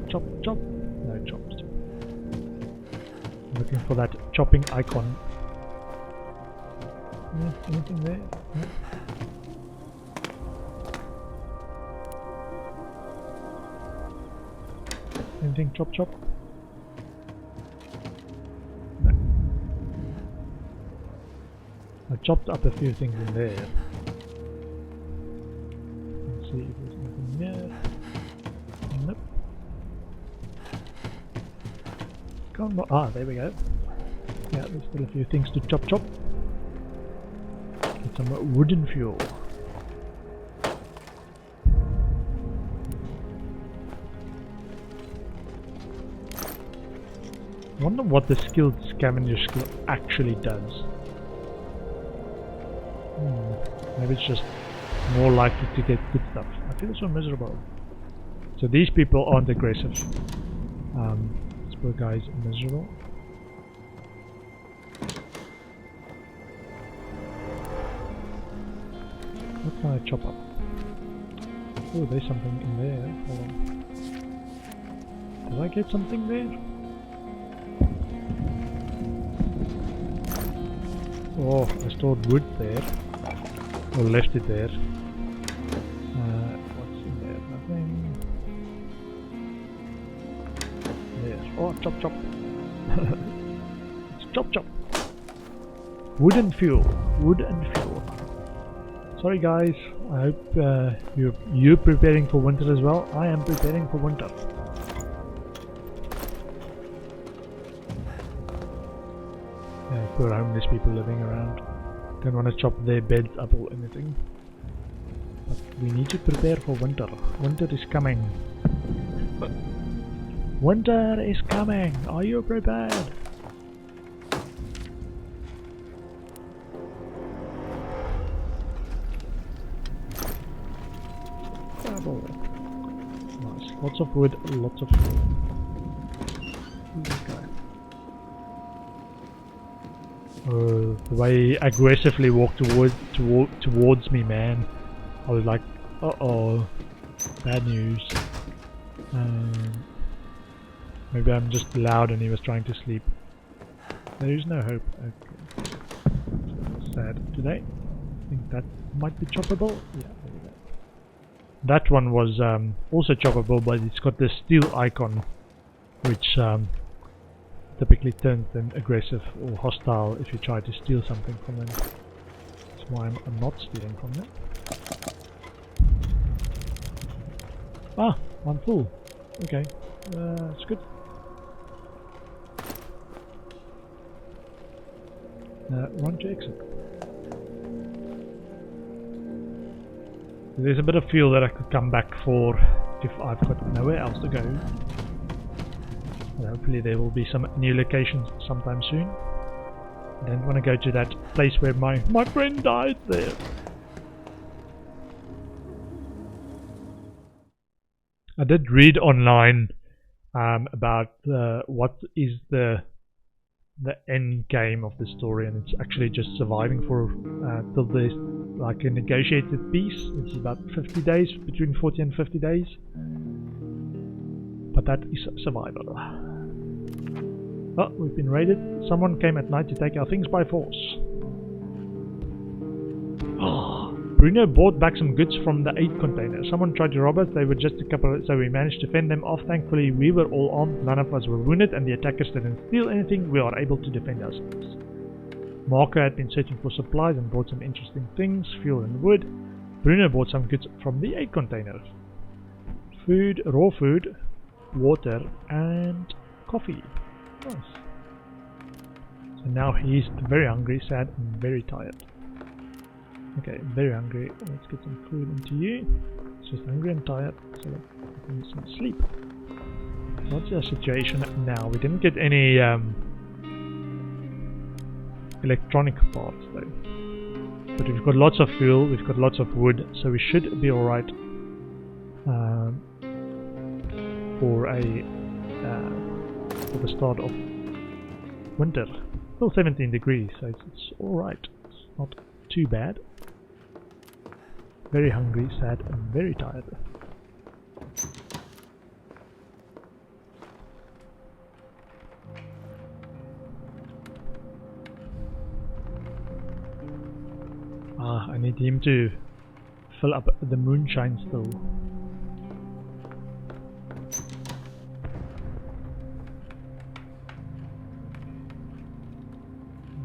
Chop, chop. No chops. Looking for that chopping icon. Yeah, anything there? No. Anything chop chop? No. I chopped up a few things in there. Let's see if there's anything there. Nope. Come on. Ah, there we go. Yeah, there's still a few things to chop chop. Get some wooden fuel. I wonder what the skilled scavenger skill actually does. Maybe it's just more likely to get good stuff. I feel so miserable. So these people aren't aggressive. This poor guy is miserable. What can I chop up? Oh, there's something in there. Hold on. Did I get something there? Oh, I stored wood there. Or left it there. What's in there? Nothing. There. Oh, chop chop. It's chop chop. Wood and fuel. Wood and fuel. Sorry guys, I hope you're preparing for winter as well. I am preparing for winter. Poor homeless people living around. Don't want to chop their beds up or anything. But we need to prepare for winter. Winter is coming. Winter is coming. Are you prepared? Nice. Lots of wood, lots of fuel. The way he aggressively walked towards me, man. I was like, uh-oh, bad news. Maybe I'm just loud and he was trying to sleep. There is no hope. Okay. Sad today. I think that might be choppable. Yeah, there we go. That one was also choppable, but it's got this steel icon, which typically turns them aggressive or hostile if you try to steal something from them. That's why I'm not stealing from them. Ah, I'm full. Okay, that's good. Run to exit. There's a bit of fuel that I could come back for if I've got nowhere else to go. And hopefully there will be some new locations sometime soon. I don't want to go to that place where my friend died there. I did read online about what is the end game of the story, and it's actually just surviving for till there's like a negotiated peace. It's about 50 days, between 40 and 50 days. But that is survival. Oh, we've been raided. Someone came at night to take our things by force. Oh, Bruno bought back some goods from the 8 container. Someone tried to rob us. They were just a couple, so we managed to fend them off. Thankfully, we were all armed. None of us were wounded, and the attackers didn't steal anything. We are able to defend ourselves. Marco had been searching for supplies and bought some interesting things, fuel and wood. Bruno bought some goods from the 8 container. Food, raw food, water, and coffee. Nice. So now he's very hungry, sad, and very tired. Okay, very hungry. Let's get some food into you. It's just hungry and tired, so I need some sleep. What's our situation now? We didn't get any electronic parts though. But we've got lots of fuel, we've got lots of wood, so we should be alright for the start of winter. Still 17 degrees, so it's alright. It's not too bad. Very hungry, sad, and very tired. I need him to fill up the moonshine still.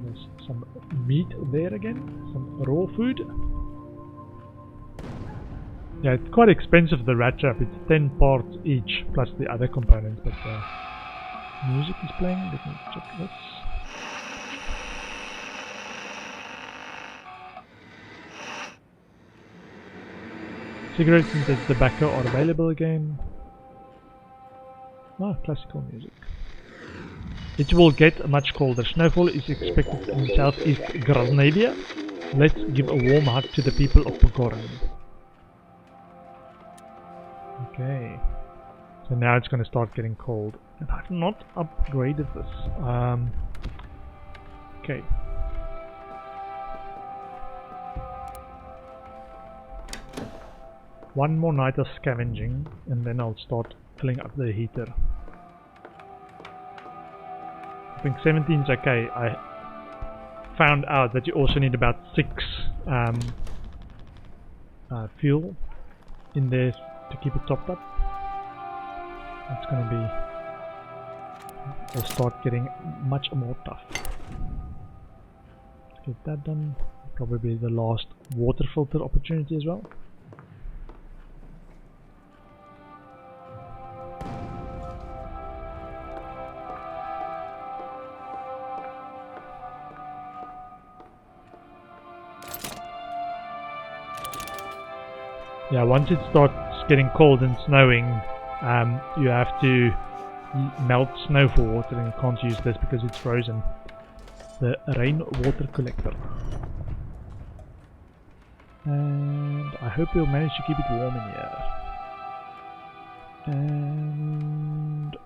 There's some meat there again, some raw food. Yeah, it's quite expensive, the rat trap. It's 10 parts each plus the other components, but music is playing. Let me check this. Cigarettes and tobacco are available again. Ah, classical music. It will get much colder. Snowfall is expected in southeast Grasnavia. Let's give a warm hug to the people of Pogoran. Okay. So now it's going to start getting cold. And I've not upgraded this. Okay. One more night of scavenging, and then I'll start filling up the heater. I think 17 is okay. I found out that you also need about 6 fuel in there to keep it topped up. That's gonna be... I'll start getting much more tough. Get that done. Probably the last water filter opportunity as well. Yeah, once it starts getting cold and snowing, you have to melt snow for water, and you can't use this because it's frozen. The rain water collector. And I hope we'll manage to keep it warm in here. And...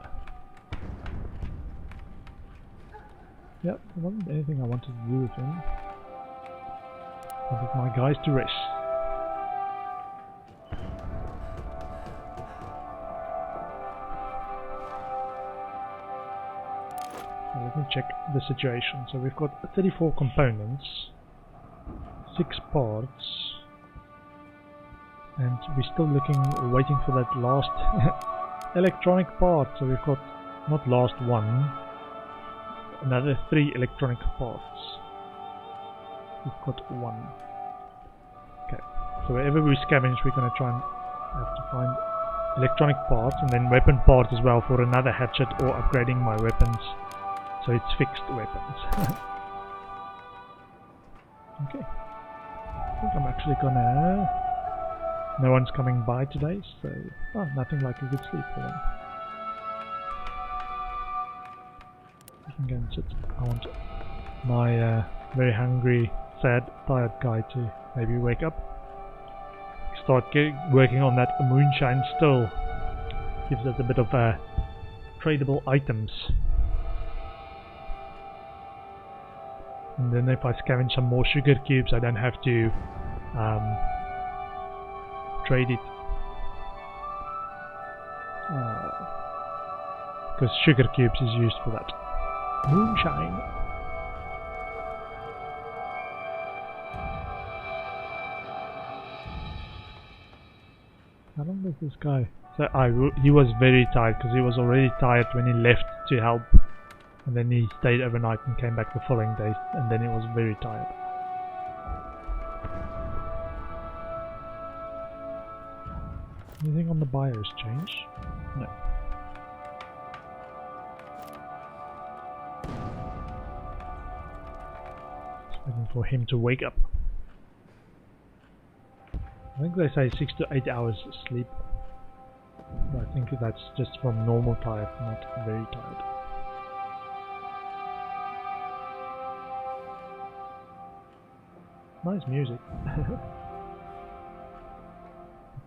yeah, there wasn't anything I wanted to do with him. I wanted my guys to rest. Let me check the situation. So we've got 34 components, 6 parts, and we're still waiting for that last electronic part. So we've got, not last one, another 3 electronic parts. We've got 1. Okay, so wherever we scavenge, we're going to try and have to find electronic parts, and then weapon parts as well for another hatchet or upgrading my weapons. So it's fixed weapons. Okay. I think I'm actually gonna... No one's coming by today, so... oh, nothing like a good sleep for them. You can go and sit. I want my very hungry, sad, tired guy to maybe wake up. Start working on that moonshine still. Gives us a bit of tradable items. And then if I scavenge some more sugar cubes, I don't have to trade it. Because sugar cubes is used for that. Moonshine. How long was this guy? So he was very tired, because he was already tired when he left to help. And then he stayed overnight and came back the following day, and then he was very tired. Anything on the bios change? No. Just waiting for him to wake up. I think they say 6 to 8 hours sleep. But I think that's just from normal tired, not very tired. Nice music.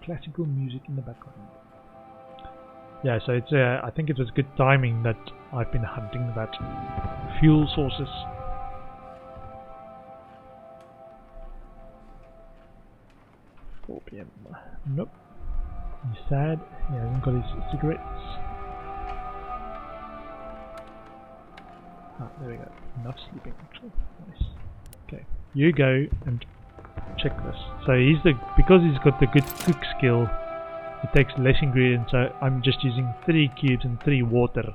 Classical music in the background. Yeah, so it's I think it was good timing that I've been hunting that fuel sources. PM. Nope. He's sad. He hasn't got his cigarettes. Ah, there we go. Enough sleeping actually. Nice. Okay. You go and check this. So because he's got the good cook skill, it takes less ingredients, so I'm just using 3 cubes and 3 water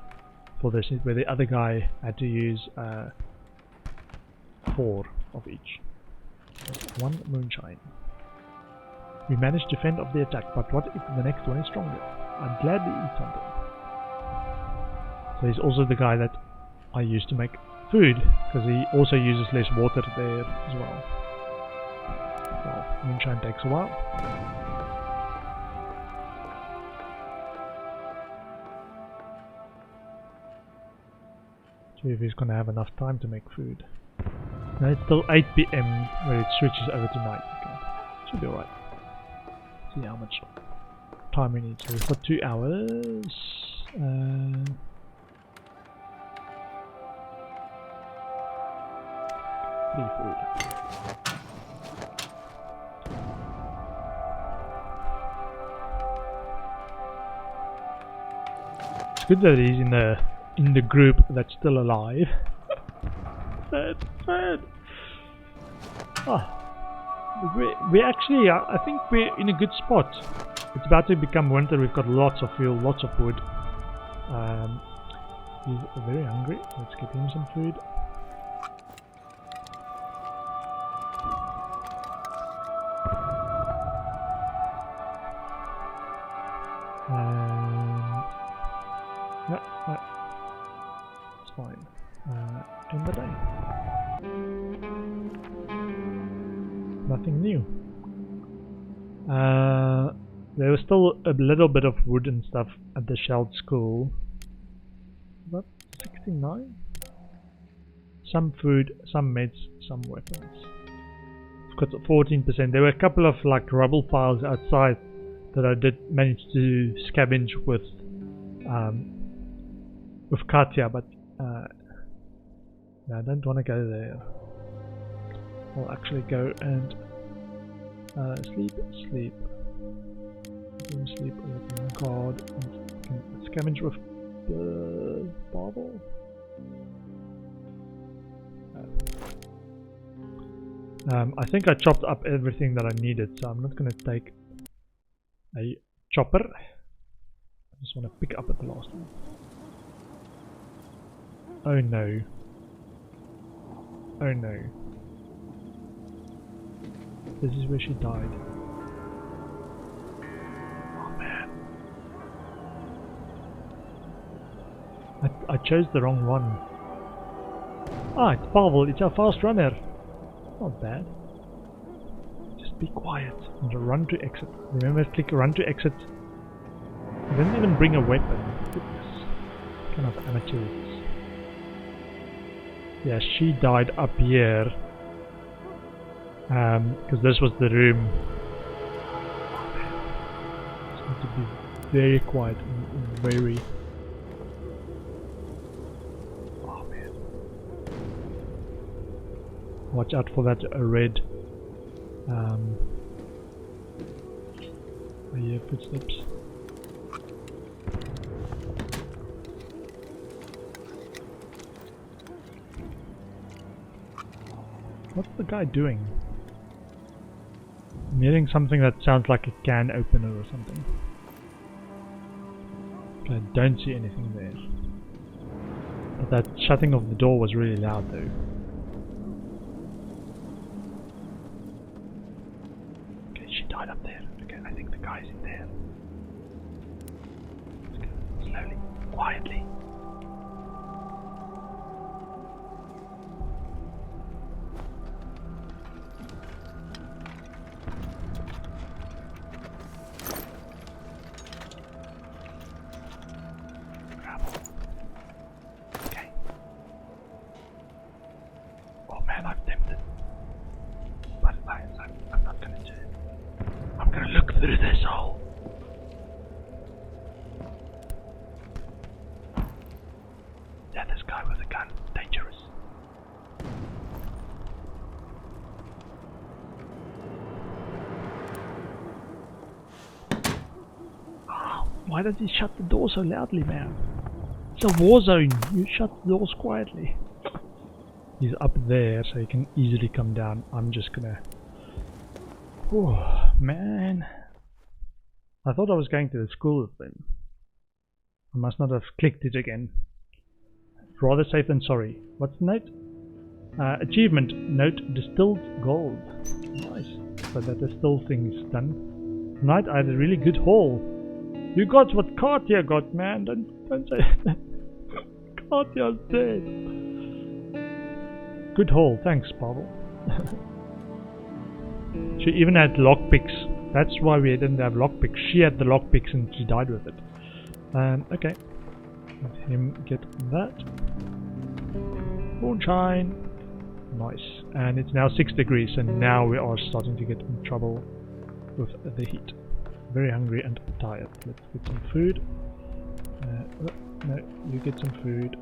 for this, where the other guy had to use 4 of each. 1 moonshine. We managed to fend off the attack, but what if the next one is stronger? I'd gladly eat something. So he's also the guy that I use to make food, because he also uses less water there as well. Well, moonshine takes a while. See if he's gonna have enough time to make food. Now it's still 8 PM where it switches over to night. Okay, should be alright. See how much time we need. So we've got 2 hours. Free food. It's good that he's in the group that's still alive. Sad. Ah. We actually, I think we're in a good spot. It's about to become winter. We've got lots of fuel, lots of wood. He's very hungry. Let's get him some food. No, it's fine. In the day. Nothing new. There was still a little bit of wood and stuff at the Shelled School. About 69? Some food, some meds, some weapons. I've got 14%. There were a couple of like rubble piles outside that I did manage to scavenge with Katia, but no, I don't want to go there. I'll actually go and sleep, sleep, open guard, and scavenge with the barbel. I think I chopped up everything that I needed, so I'm not going to take a chopper. I just want to pick up at the last one. Oh no. Oh no. This is where she died. Oh man. I chose the wrong one. Ah, it's Pavel, it's our fast runner. Not bad. Just be quiet and run to exit. Remember, click run to exit. I didn't even bring a weapon. Goodness. Kind of amateurs. Yeah, she died up here. Because this was the room. Just need to be very quiet and very... Oh man. Watch out for that red... I hear footsteps. What's the guy doing? I'm hearing something that sounds like a can opener or something. Okay, I don't see anything there. But that shutting of the door was really loud though. Okay, she died up there. Okay, I think the guy's in there. Let's go slowly, quietly. through this hole. Yeah, this guy with a gun. Dangerous. Oh, why does he shut the door so loudly, man? It's a war zone. You shut the doors quietly. He's up there, so he can easily come down. I'm just gonna... Oh, man. I thought I was going to the school with them. I must not have clicked it again. Rather safe than sorry. What's the note? Achievement. Note distilled gold. Nice. So that distill thing's done. Tonight I had a really good haul. You got what Katia got, man. Don't say that. Katia's dead. Good haul. Thanks, Pavel. She even had lockpicks. That's why we didn't have lockpicks. She had the lockpicks and she died with it. Okay. Let him get that. Moonshine. Nice. And it's now 6 degrees, and now we are starting to get in trouble with the heat. Very hungry and tired. Let's get some food. No, you get some food.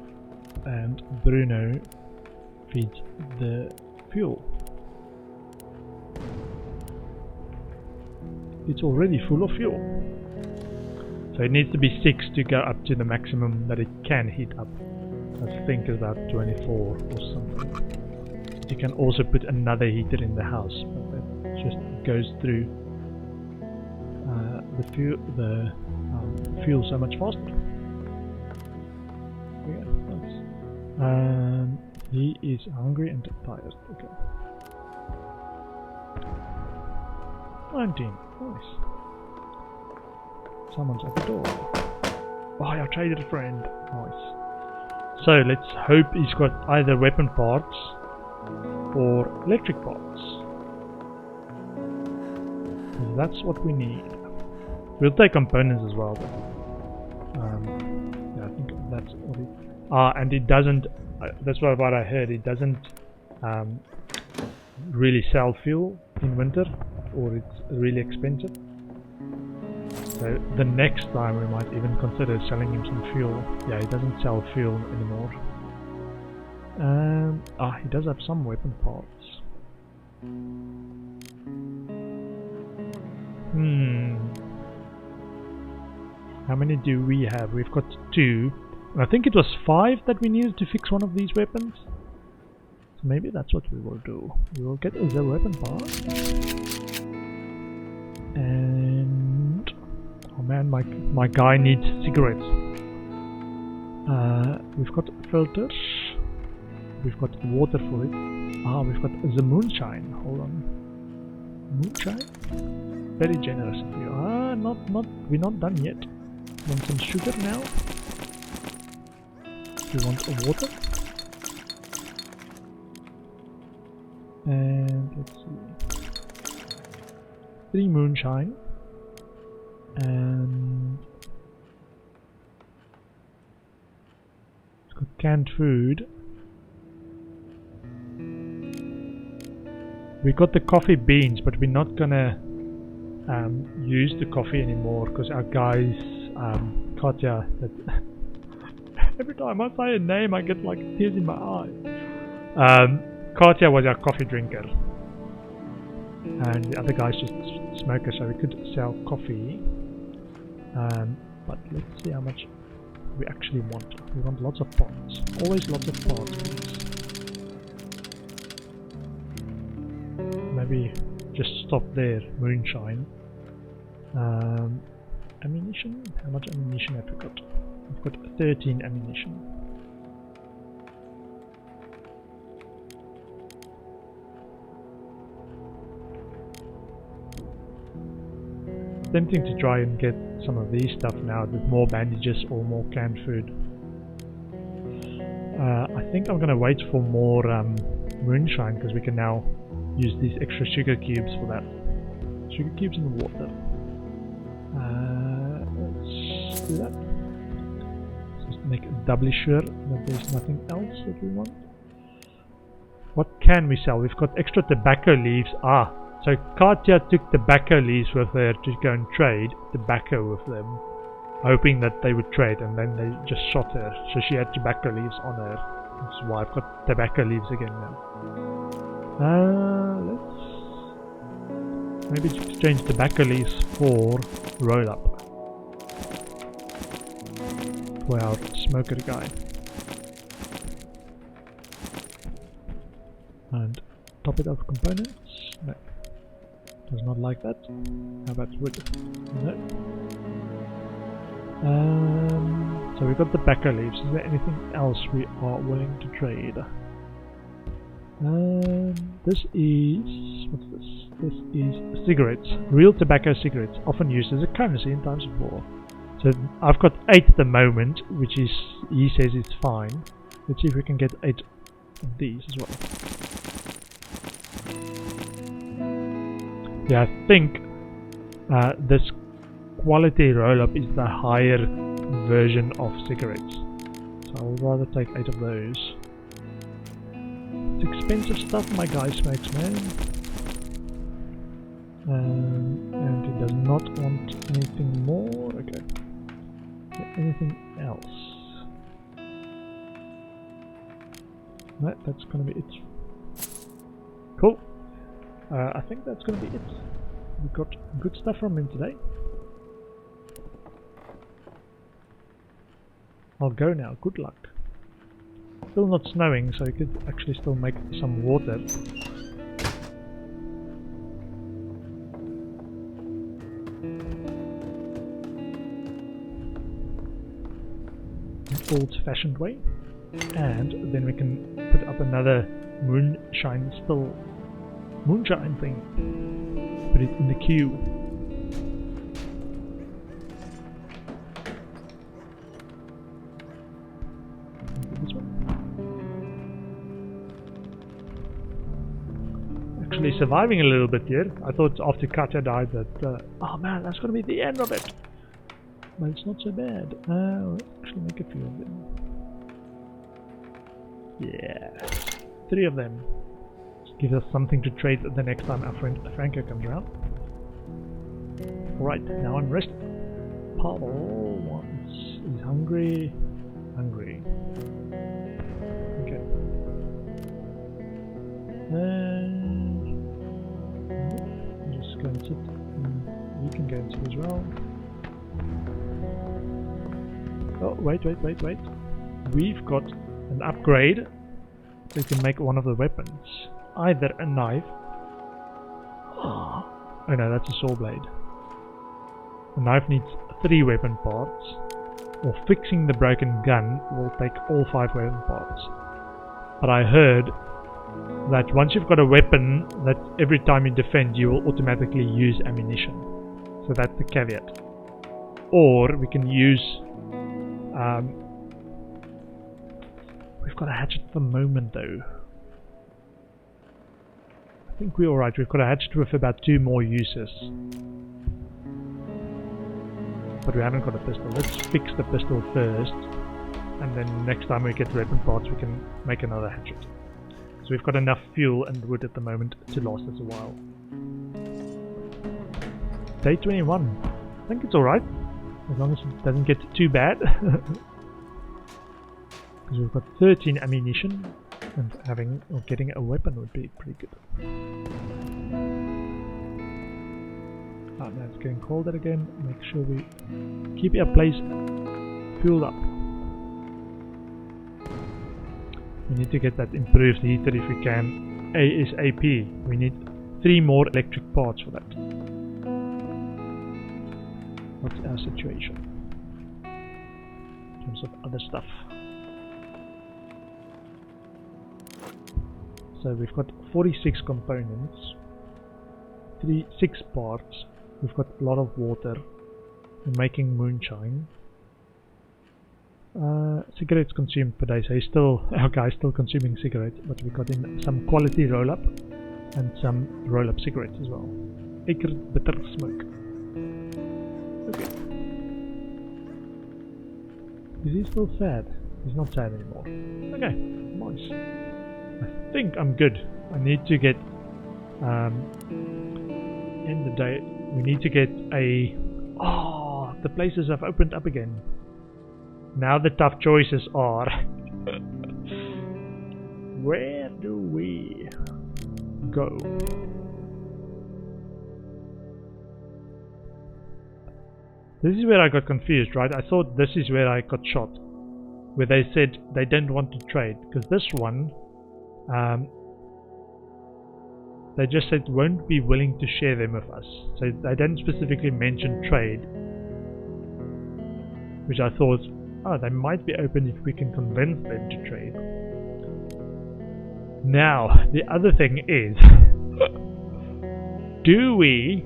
And Bruno feeds the fuel. It's already full of fuel. So it needs to be 6 to go up to the maximum that it can heat up. I think it's about 24 or something. You can also put another heater in the house, but that just goes through the fuel so much faster. Yeah, nice. He is hungry and tired. Okay. 19. Nice. Someone's at the door. Oh, our trader friend. Nice. So let's hope he's got either weapon parts or electric parts. That's what we need. We'll take components as well. But, yeah, I think that's what it. And it doesn't. That's what I heard. It doesn't really sell fuel in winter, or it's really expensive. So the next time we might even consider selling him some fuel. Yeah, he doesn't sell fuel anymore. He does have some weapon parts. How many do we have? We've got 2. I think it was 5 that we needed to fix one of these weapons. So maybe that's what we will do. We will get the weapon part. And oh man, my guy needs cigarettes. We've got filters. We've got water for it. We've got the moonshine. Hold on. Moonshine? Very generous of you. We're not done yet. Want some sugar now? We want water. And let's see. 3 moonshine. And it's got canned food. We got the coffee beans, but we're not gonna use the coffee anymore because our guys, Katia, every time I say a name I get like tears in my eyes. Katia was our coffee drinker, and the other guy's just smoker, so we could sell coffee. But let's see how much we actually want. We want lots of pots. Always lots of pots, please. Maybe just stop there. Moonshine. Ammunition? How much ammunition have we got? We've got 13 ammunition. Tempting to try and get some of these stuff now with more bandages or more canned food. I think I'm gonna wait for more moonshine because we can now use these extra sugar cubes for that. Sugar cubes in the water. Let's do that. Just make doubly sure that there's nothing else that we want. What can we sell? We've got extra tobacco leaves. So Katia took tobacco leaves with her to go and trade tobacco with them, hoping that they would trade, and then they just shot her. So she had tobacco leaves on her. That's why I've got tobacco leaves again now. Let's maybe exchange tobacco leaves for roll up for our smoker guy. And top it of components. No. Does not like that. How about wood? No. So we've got the tobacco leaves. Is there anything else we are willing to trade? This is... what's this? This is cigarettes. Real tobacco cigarettes, often used as a currency in times of war. So I've got 8 at the moment, which is... he says it's fine. Let's see if we can get 8 of these as well. Yeah, I think this quality roll-up is the higher version of cigarettes. So I would rather take 8 of those. It's expensive stuff my guy smokes, man. And he does not want anything more. Okay. Anything else? No, that's gonna be it. Cool. I think that's going to be it. We got good stuff from him today. I'll go now. Good luck. Still not snowing, so you could actually still make some water. Old-fashioned way. And then we can put up another moonshine thing. Put it in the queue. This one. Actually surviving a little bit here. I thought after Katia died that oh man, that's gonna be the end of it. But it's not so bad. Let's actually make a few of them. Yeah. 3 of them. Gives us something to trade the next time our friend Franco comes around. Alright, now I'm rested. Paul is hungry. Okay. Just go and sit. You can go and sit as well. Oh, wait. We've got an upgrade. So we can make one of the weapons. Either a knife. Oh no, that's a saw blade. The knife needs 3 weapon parts. Or fixing the broken gun will take all 5 weapon parts. But I heard that once you've got a weapon, that every time you defend you will automatically use ammunition. So that's the caveat. Or we can use... we've got a hatchet at the moment though. I think we're alright. We've got a hatchet with about 2 more uses. But we haven't got a pistol. Let's fix the pistol first. And then next time we get weapon parts we can make another hatchet. So we've got enough fuel and wood at the moment to last us a while. Day 21. I think it's alright. As long as it doesn't get too bad. Because we've got 13 ammunition. And getting a weapon would be pretty good. Oh, now it's getting colder again. Make sure we keep our place fueled up. We need to get that improved heater if we can ASAP. We need 3 more electric parts for that. What's our situation in terms of other stuff? So we've got 46 components, 6 parts, we've got a lot of water, we're making moonshine. Cigarettes consumed per day, so our guy's still consuming cigarettes, but we got in some quality roll-up and some roll-up cigarettes as well. Acre bitter smoke. Okay. Is he still sad? He's not sad anymore. Okay, nice. I think I'm good. I need to get end of the day, we need to get a... Oh, the places have opened up again. Now the tough choices are... Where do we go? This is where I got confused, right? I thought this is where I got shot. Where they said they didn't want to trade. Because this one... they just said won't be willing to share them with us. So they didn't specifically mention trade. Which I thought, oh, they might be open if we can convince them to trade. Now, the other thing is, do we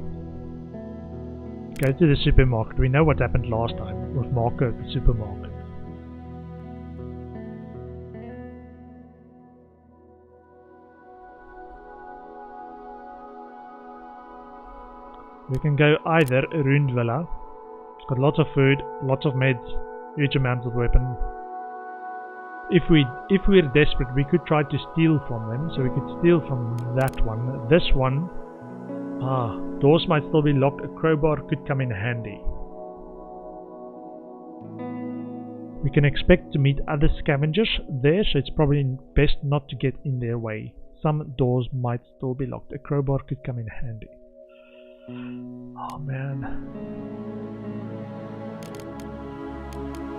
go to the supermarket? We know what happened last time with Marco at the supermarket. We can go either Ruined Villa. It's got lots of food, lots of meds, huge amounts of weapon. If we're desperate, we could try to steal from them. So we could steal from that one. This one, doors might still be locked. A crowbar could come in handy. We can expect to meet other scavengers there, so it's probably best not to get in their way. Some doors might still be locked. A crowbar could come in handy. Oh man.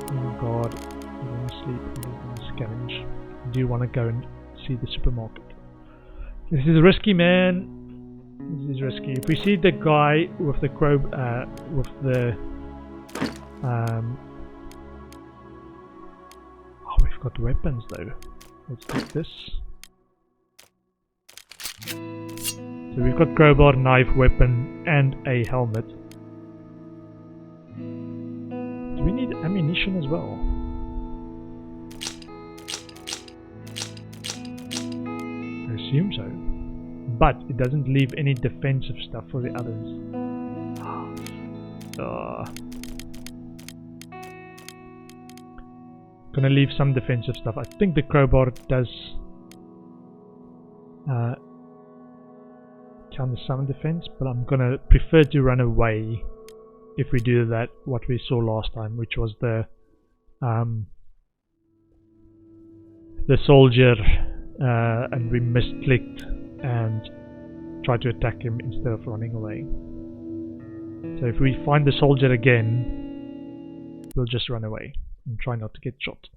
Oh god. I don't want to sleep. I don't want to scavenge. I do want to go and see the supermarket. This is risky, man. This is risky. If we see the guy with the with the oh, we've got weapons though. Let's take this. So we've got crowbar, knife, weapon, and a helmet. Do we need ammunition as well? I assume so. But it doesn't leave any defensive stuff for the others. Gonna leave some defensive stuff. I think the crowbar does counter some defense, but I'm gonna prefer to run away if we do that, what we saw last time, which was the soldier and we misclicked and tried to attack him instead of running away. So if we find the soldier again, we'll just run away and try not to get shot.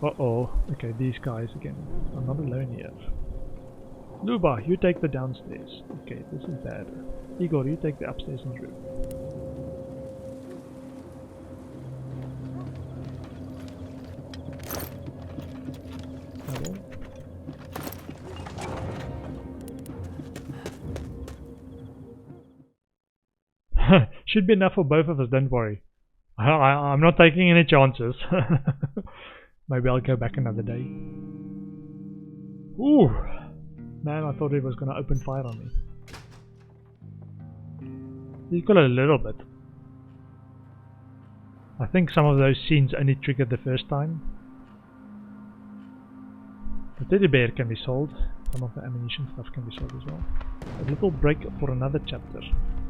Uh-oh. Okay, these guys again. I'm not alone here. Luba, you take the downstairs. Okay, this is bad. Igor, you take the upstairs and room. Should be enough for both of us, don't worry. I'm not taking any chances. Maybe I'll go back another day. Ooh! Man, I thought he was going to open fire on me. He's got a little bit. I think some of those scenes only triggered the first time. The teddy bear can be sold. Some of the ammunition stuff can be sold as well. A little break for another chapter.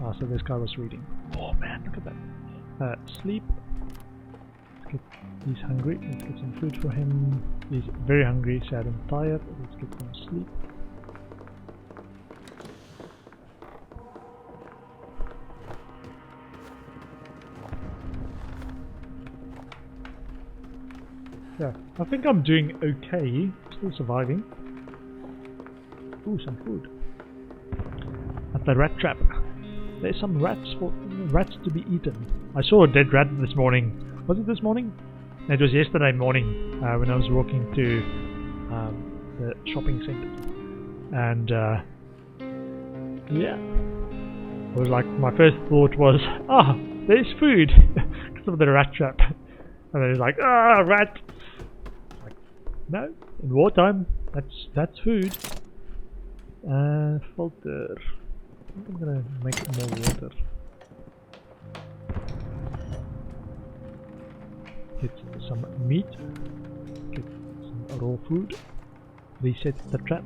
Ah, so this guy was reading. Oh man, look at that. Sleep. Let's get, he's hungry. Let's get some food for him. He's very hungry, sad and tired. Let's get some sleep. Yeah, I think I'm doing okay. Still surviving. Ooh, some food. At the rat trap. There's some rats to be eaten. I saw a dead rat this morning. Was it this morning? No, it was yesterday morning when I was walking to the shopping centre. And yeah, it was like my first thought was, there's food because of the rat trap. And then it's like, rat. Like, no, in wartime, that's food. Filter. I think I'm gonna make more water. Get some meat. Get some raw food. Reset the trap.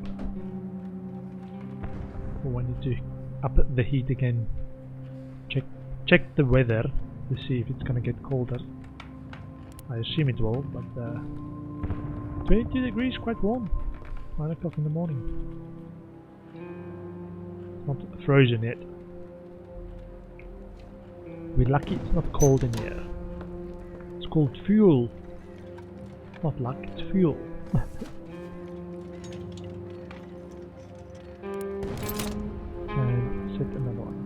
Oh, I need to up the heat again. Check the weather to see if it's gonna get colder. I assume it will, but 22 degrees, quite warm. 9 o'clock in the morning. It's not frozen yet. We're lucky it's not cold in here. It's called fuel. It's not luck, it's fuel. And set another one.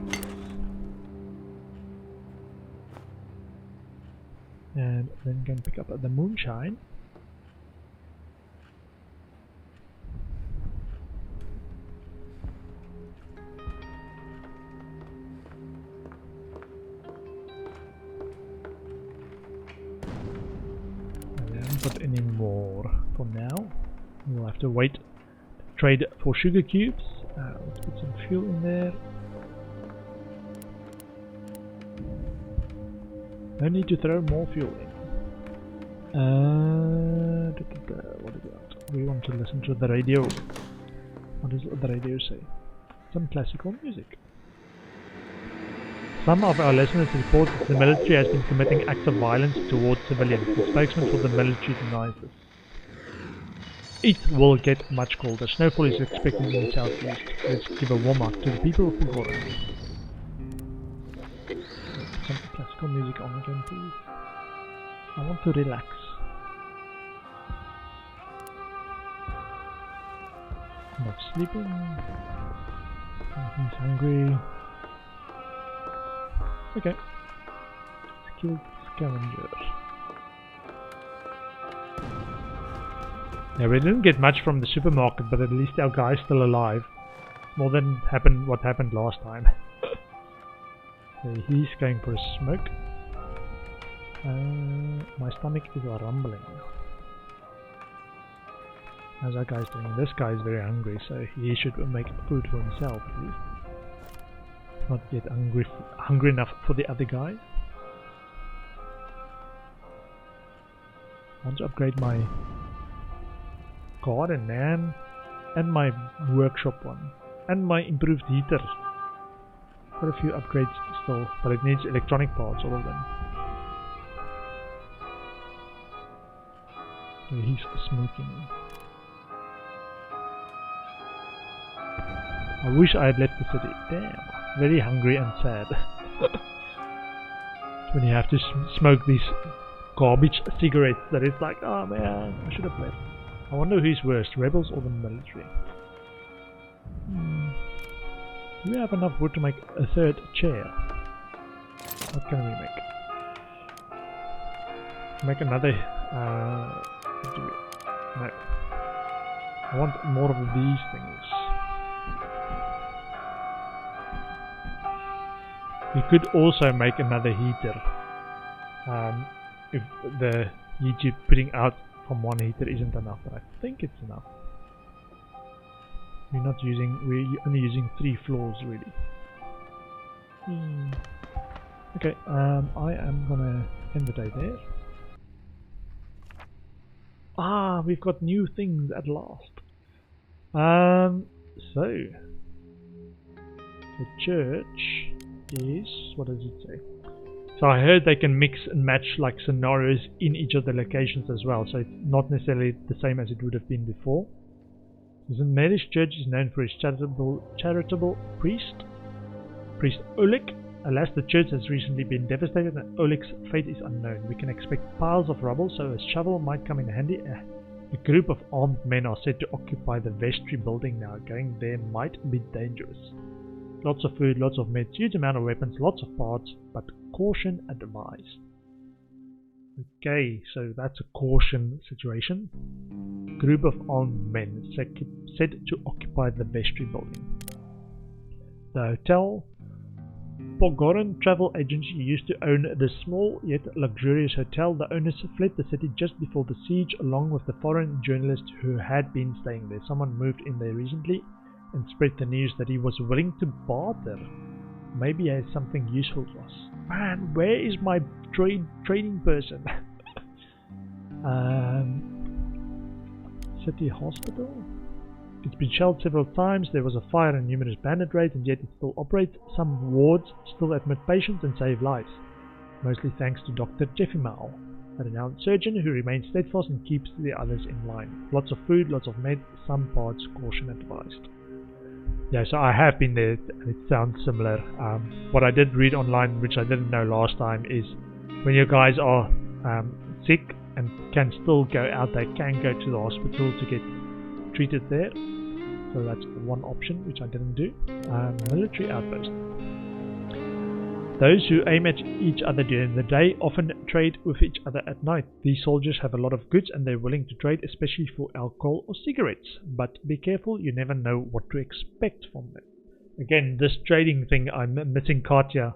And then can pick up the moonshine. I haven't got any more for now. We'll have to wait to trade for sugar cubes. Let's put some fuel in there. No need to throw more fuel in. What do we want? We want to listen to the radio. What does the radio say? Some classical music. Some of our listeners report that the military has been committing acts of violence towards civilians. The spokesman for the military denies this. It will get much colder. Snowfall is expected in the southeast. Let's give a warm up to the people of Goran. Some classical music on again, please. I want to relax. Not sleeping. He's hungry. Okay. Skilled scavenger. Yeah, we didn't get much from the supermarket, but at least our guy's still alive. More than what happened last time. So he's going for a smoke. My stomach is rumbling. How's that guy's doing? This guy is very hungry, so he should make food for himself at least. Not yet hungry enough for the other guy. I want to upgrade my garden, man, and my workshop one, and my improved heater. Got a few upgrades still, but it needs electronic parts, all of them. So he's smoking. I wish I had left the city. Damn, very hungry and sad. When you have to smoke these garbage cigarettes, that it's like, oh man, I should have left. I wonder who's worse, rebels or the military? Do we have enough wood to make a third chair? What can we make? Make another. No. I want more of these things. We could also make another heater. If the heat you're putting out from one heater isn't enough, but I think it's enough. We're only using 3 floors really. Okay, I am gonna end the day there. We've got new things at last. So the church is, what does it say? So I heard they can mix and match like scenarios in each of the locations as well, so it's not necessarily the same as it would have been before. The St. Mary's Church is known for its charitable priest Oleg. Alas, the church has recently been devastated and Oleg's fate is unknown. We can expect piles of rubble, so a shovel might come in handy. A group of armed men are said to occupy the vestry building now. Going there might be dangerous. Lots of food, lots of meds, huge amount of weapons, lots of parts, but caution advised. Okay, so that's a caution situation. Group of armed men said to occupy the vestry building. The hotel Pogoran travel agency used to own the small yet luxurious hotel. The owners fled the city just before the siege along with the foreign journalist who had been staying there. Someone moved in there recently and spread the news that he was willing to barter. Maybe he has something useful to us. Man, where is my trading person? City hospital? It's been shelled several times, there was a fire and numerous bandit raids, and yet it still operates. Some wards still admit patients and save lives. Mostly thanks to Dr. Jeffy Mao, a renowned surgeon who remains steadfast and keeps the others in line. Lots of food, lots of med, some parts, caution advised. Yeah, so I have been there, and it sounds similar. What I did read online, which I didn't know last time, is when you guys are sick and can still go out, they can go to the hospital to get treated there. So that's one option, which I didn't do. Military outpost. Those who aim at each other during the day often trade with each other at night. These soldiers have a lot of goods and they're willing to trade, especially for alcohol or cigarettes. But be careful, you never know what to expect from them. Again, this trading thing, I'm missing Katia.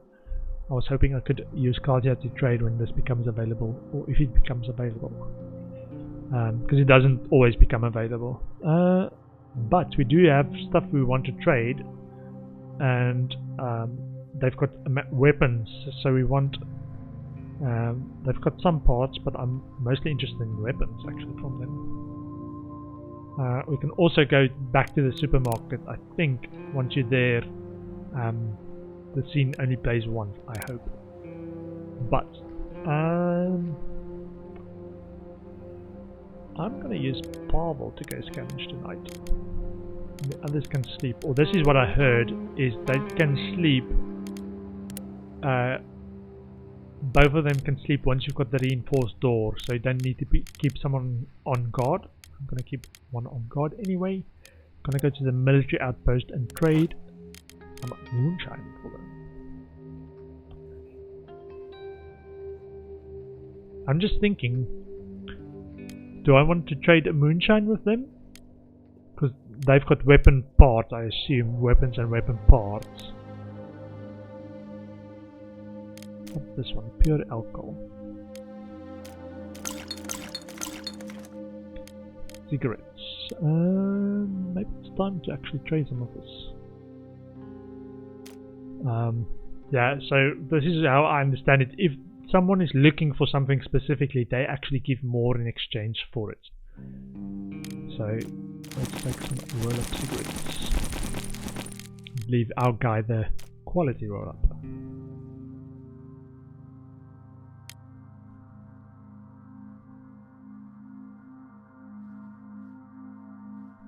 I was hoping I could use Katia to trade when this becomes available, or if it becomes available. Because it doesn't always become available. But we do have stuff we want to trade, and they've got weapons, so we want... they've got some parts, but I'm mostly interested in weapons actually from them. We can also go back to the supermarket. I think once you're there, the scene only plays once, I hope. But I'm gonna use Pavel to go scavenge tonight. The others can sleep. Or this is what I heard, is they can sleep. Both of them can sleep once you've got the reinforced door, so you don't need to keep someone on guard. I'm gonna keep one on guard anyway. I'm gonna go to the military outpost and trade some moonshine for them. I'm just thinking, do I want to trade a moonshine with them? Because they've got weapon parts, I assume, weapons and weapon parts. What's this one? Pure alcohol. Cigarettes. Maybe it's time to actually trade some of this. Yeah, so this is how I understand it. If someone is looking for something specifically, they actually give more in exchange for it. So let's take some roll-up cigarettes. Leave our guy the quality roll-up.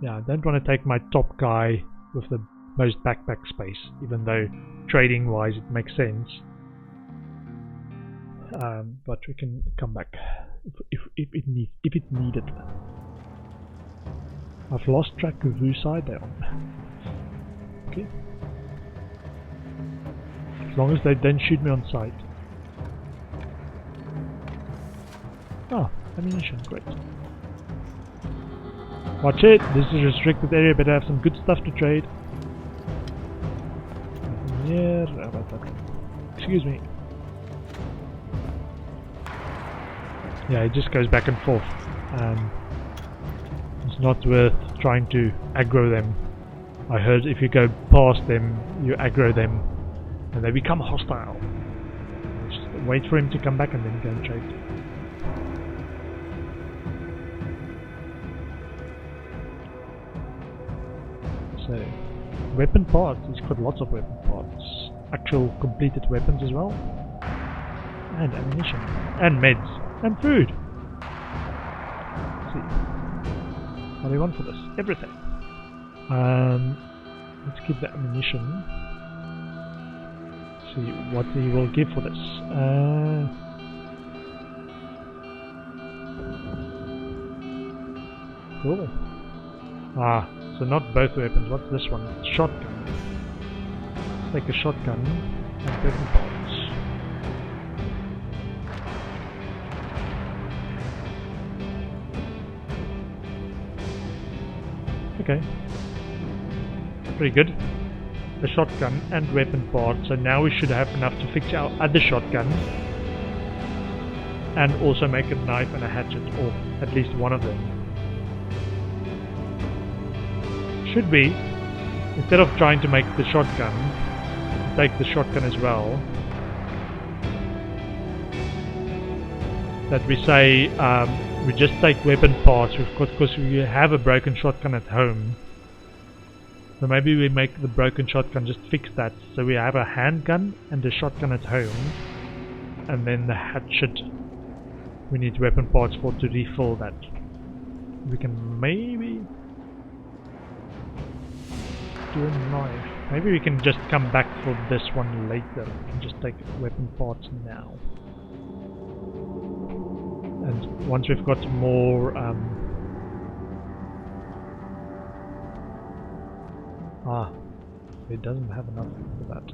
Yeah, I don't want to take my top guy with the most backpack space, even though trading wise it makes sense. But we can come back if it needed. I've lost track of whose side they're on. Okay. As long as they don't shoot me on sight. Oh, ammunition, great. Watch it, this is a restricted area, better have some good stuff to trade. Yeah, excuse me. Yeah, it just goes back and forth. It's not worth trying to aggro them. I heard if you go past them, you aggro them and they become hostile. Just wait for him to come back and then go and trade. So, weapon parts, he's got lots of weapon parts. Actual completed weapons as well. And ammunition. And meds. And food. Let's see. What do you want for this? Everything. Let's keep the ammunition. See what he will give for this. Cool. Ah, so not both weapons. What's this one? Shotgun. Let's take a shotgun and weapon parts. Okay. Pretty good. The shotgun and weapon parts. So now we should have enough to fix our other shotgun. And also make a knife and a hatchet. Or at least one of them. Should be, instead of trying to make the shotgun, take the shotgun as well. That we say we just take weapon parts, because we have a broken shotgun at home. So maybe we make the broken shotgun, just fix that. So we have a handgun and a shotgun at home. And then the hatchet, we need weapon parts for to refill that. We can maybe do a knife. Maybe we can just come back for this one later and just take weapon parts now. And once we've got more it doesn't have enough for that.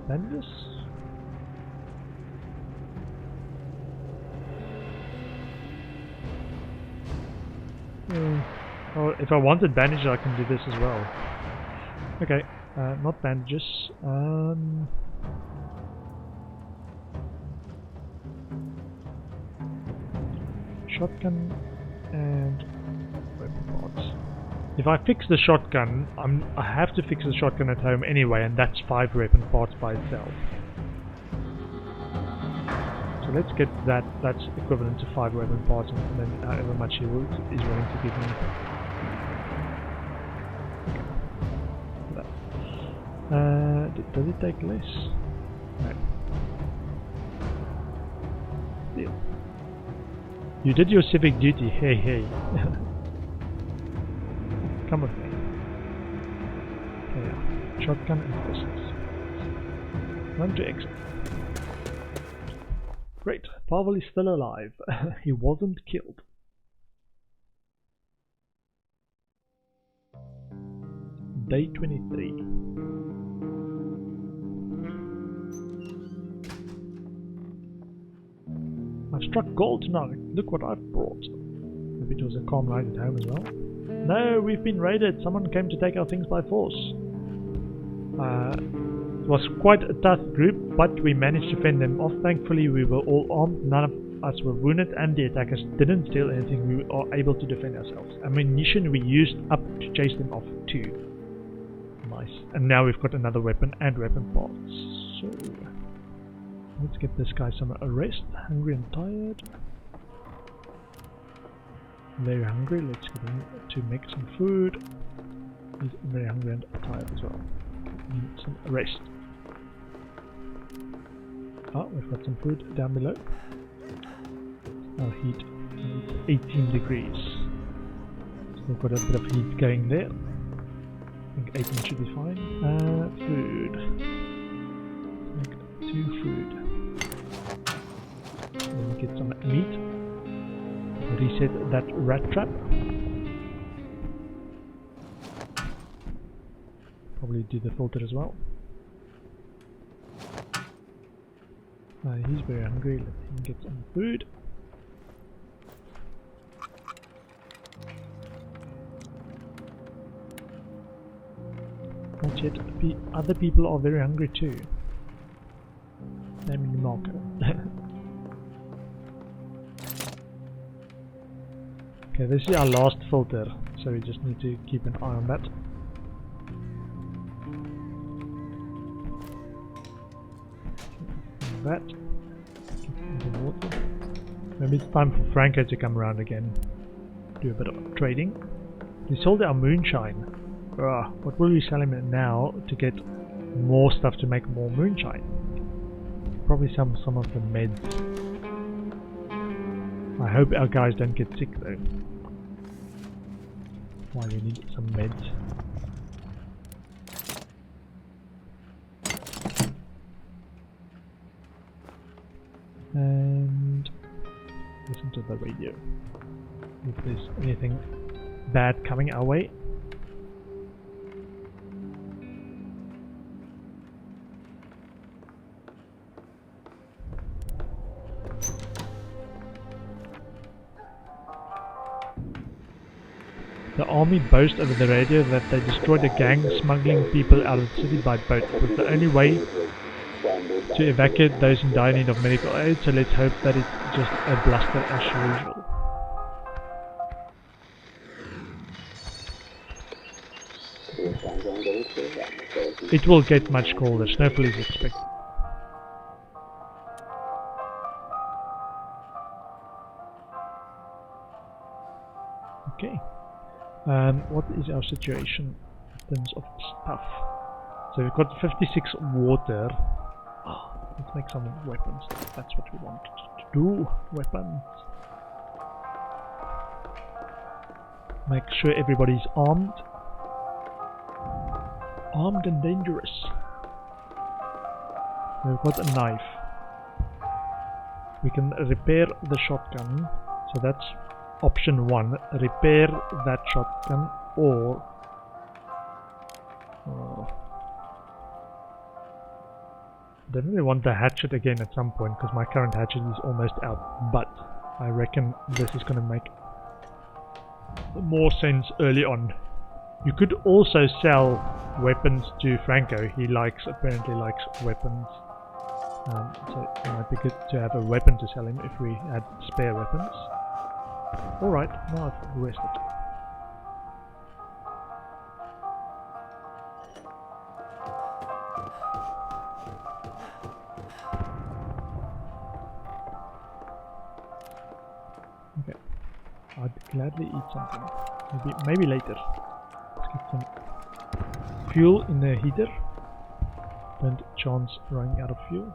Bandages? Oh, if I wanted bandages, I can do this as well. Okay, not bandages. Shotgun and weapon parts. If I fix the shotgun, I have to fix the shotgun at home anyway, and that's 5 weapon parts by itself. So let's get that. That's equivalent to 5 weapon parts, and then however much he is willing to give me. Okay. Does it take less? No. Deal. You did your civic duty. Hey, hey. Come with me. Yeah. Shotgun and pistols. Run to exit. Great. Pavel is still alive. He wasn't killed. Day 23. I've struck gold tonight. Look what I've brought. Maybe it was a calm night at home as well. No, we've been raided. Someone came to take our things by force. It was quite a tough group, but we managed to fend them off. Thankfully, we were all armed. None of us were wounded, and the attackers didn't steal anything. We were able to defend ourselves. Ammunition we used up to chase them off too. Nice. And now we've got another weapon and weapon parts. So let's get this guy some rest. Hungry and tired. Very hungry. Let's get him to make some food. He's very hungry and tired as well. Need some rest. Oh, we've got some food down below. Our heat is 18 degrees. So we've got a bit of heat going there. I think 18 should be fine. Food. Make 2 food. Then we get some meat. Reset that rat trap. Probably do the filter as well. He's very hungry. Let him get some food. Not yet. Other people are very hungry too. Namely Marco. Okay, this is our last filter, so we just need to keep an eye on that. That. The water. Maybe it's time for Franco to come around again. Do a bit of trading. We sold our moonshine. What will we sell him now to get more stuff to make more moonshine? Probably some of the meds. I hope our guys don't get sick though. Why we need some meds. And listen to the radio. If there's anything bad coming our way. The army boast over the radio that they destroyed a gang smuggling people out of the city by boat. It was the only way to evacuate those in dire need of medical aid, so let's hope that it's just a bluster as usual. It will get much colder. Snowfall is expected. Okay. What is our situation in terms of stuff? So we've got 56 water. Oh, let's make some weapons. That's what we want to do. Weapons. Make sure everybody's armed. Armed and dangerous. We've got a knife. We can repair the shotgun. So that's option 1. Repair that shotgun or... definitely want the hatchet again at some point because my current hatchet is almost out. But I reckon this is going to make more sense early on. You could also sell weapons to Franco. He apparently likes weapons. So it might be good to have a weapon to sell him if we had spare weapons. Alright, now I've rested. Okay. I'd gladly eat something. Maybe later. Let's get some fuel in the heater. Don't chance running out of fuel.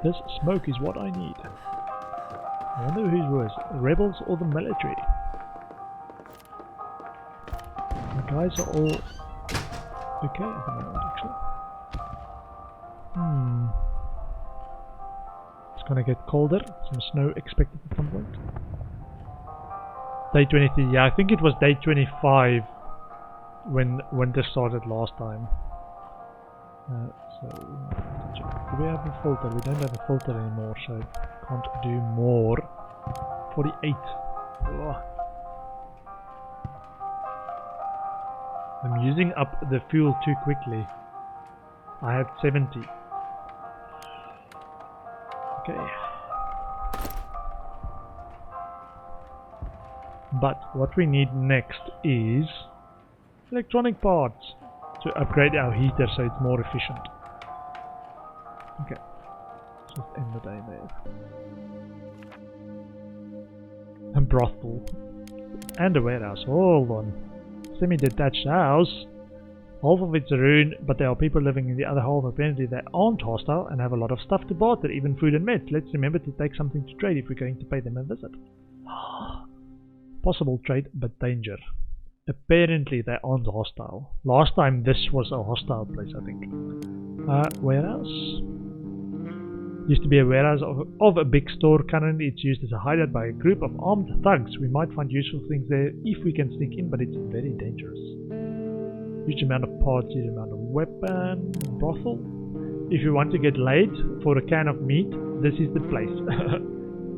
This smoke is what I need. I wonder who's worse, the rebels or the military? The guys are all okay at the moment, actually. It's gonna get colder, some snow expected at some point. Day 23, yeah, I think it was day 25 when winter started last time. So, do we have a filter? We don't have a filter anymore, so can't do more. 48. Ugh. I'm using up the fuel too quickly. I had 70. Okay. But what we need next is electronic parts to upgrade our heater so it's more efficient. Okay, let's just end the day there. A brothel and a warehouse. Hold on. Semi-detached house. Half of it's ruined, but there are people living in the other half. Apparently they aren't hostile and have a lot of stuff to barter, even food and meds. Let's remember to take something to trade if we're going to pay them a visit. Possible trade, but danger. Apparently they aren't hostile. Last time this was a hostile place, I think. Warehouse. Used to be a warehouse of a big store. Currently it's used as a hideout by a group of armed thugs. We might find useful things there if we can sneak in, but it's very dangerous. Huge amount of parts, huge amount of weapon. Brothel. If you want to get laid for a can of meat, this is the place.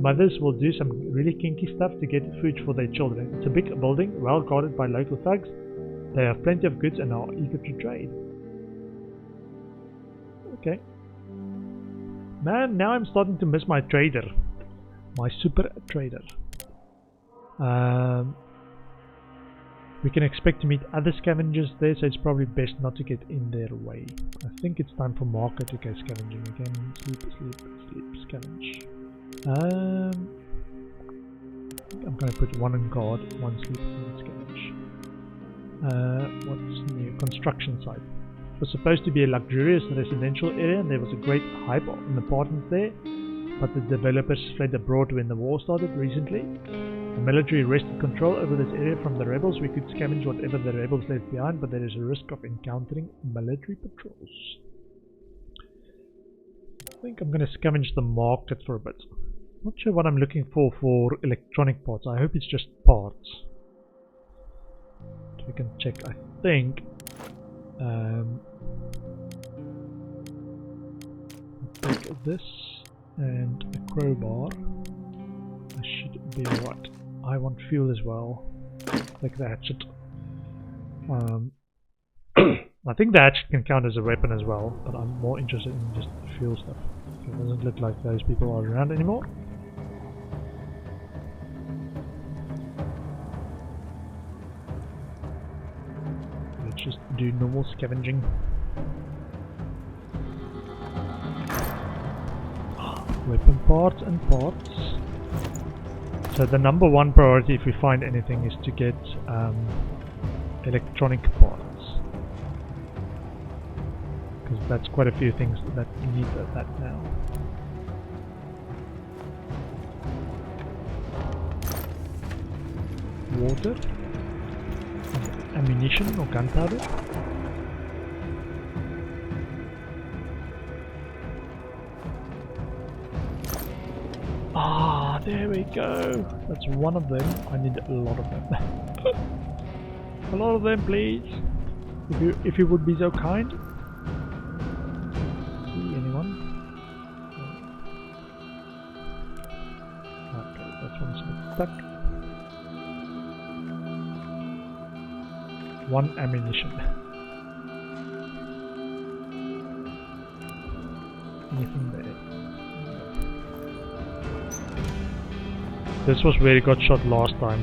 Mothers will do some really kinky stuff to get food for their children. It's a big building, well guarded by local thugs. They have plenty of goods and are eager to trade. Okay. Man, now I'm starting to miss my trader. My super trader. We can expect to meet other scavengers there, so it's probably best not to get in their way. I think it's time for Marco to go scavenging again. Sleep, scavenge. I'm going to put one on guard, one sleep, one scavenge. What's new? Construction site. It was supposed to be a luxurious residential area and there was a great hype on apartments there, but the developers fled abroad when the war started recently. The military wrested control over this area from the rebels. We could scavenge whatever the rebels left behind, but there is a risk of encountering military patrols. I think I'm going to scavenge the market for a bit. Not sure what I'm looking for electronic parts. I hope it's just parts. We can check. I think take this and a crowbar. I should be right. I want fuel as well. Like the hatchet. I think the hatchet can count as a weapon as well, but I'm more interested in just the fuel stuff. It doesn't look like those people are around anymore. Let's just do normal scavenging. Weapon parts and parts. So the number one priority if we find anything is to get electronic parts. Because that's quite a few things that need that now. Water. Ammunition or gunpowder. Ah, there we go. That's one of them. I need a lot of them. A lot of them, please. If you would be so kind. See anyone? Okay, that one's a bit stuck. One ammunition. Anything there? This was where he got shot last time,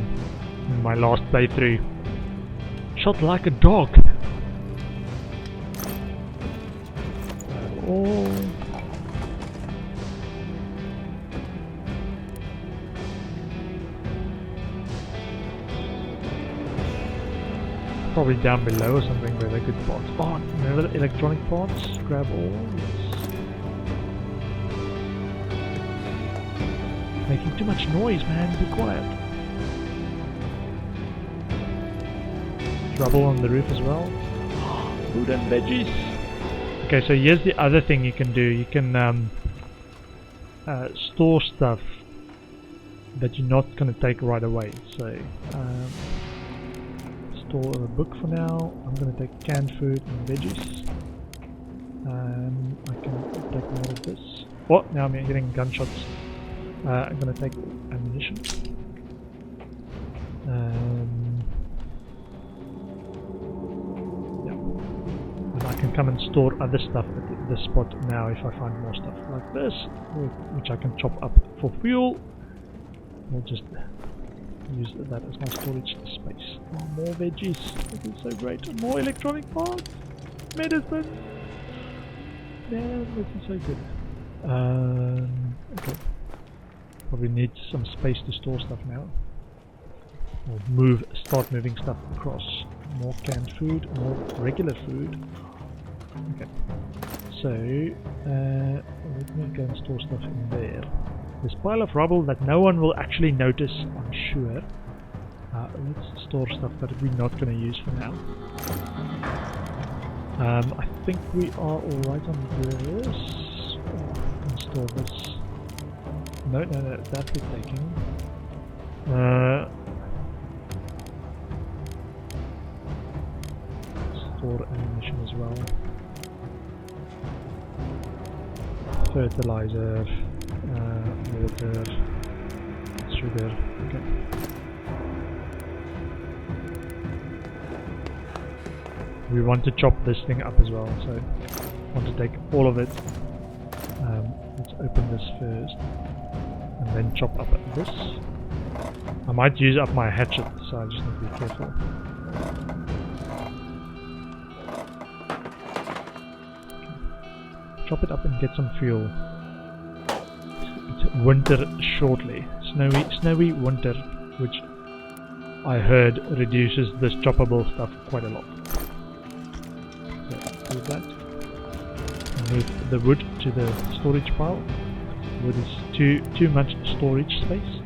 in my last playthrough. Shot like a dog! Oh. Probably down below or something where they could parts. Oh, remember the electronic parts? Grab all. Yes. Making too much noise, man. Be quiet. Rubble on the roof as well. Food and veggies. Okay, so here's the other thing you can do. You can store stuff that you're not going to take right away. So store a book for now. I'm going to take canned food and veggies. I can take more of this. Oh, now I'm getting gunshots. I'm going to take ammunition. Yeah. And I can come and store other stuff at this spot now if I find more stuff like this, which I can chop up for fuel. We'll just use that as my storage space. Oh, more veggies. This is so great. More electronic parts. Medicine. Man, this is so good. Okay. Probably need some space to store stuff now. Or start moving stuff across. More canned food, more regular food. Okay. So, let me go and store stuff in there. This pile of rubble that no one will actually notice, I'm sure. Let's store stuff that we're not going to use for now. I think we are alright on this. I can store this. No, that we're taking. Store ammunition as well. Fertilizer, water, sugar. Okay. We want to chop this thing up as well, so I want to take all of it. Let's open this first. And then chop up this. I might use up my hatchet, so I just need to be careful. Okay. Chop it up and get some fuel. It's winter shortly. Snowy winter, which I heard reduces this choppable stuff quite a lot. So do that. Move the wood to the storage pile. Wood is too much storage space.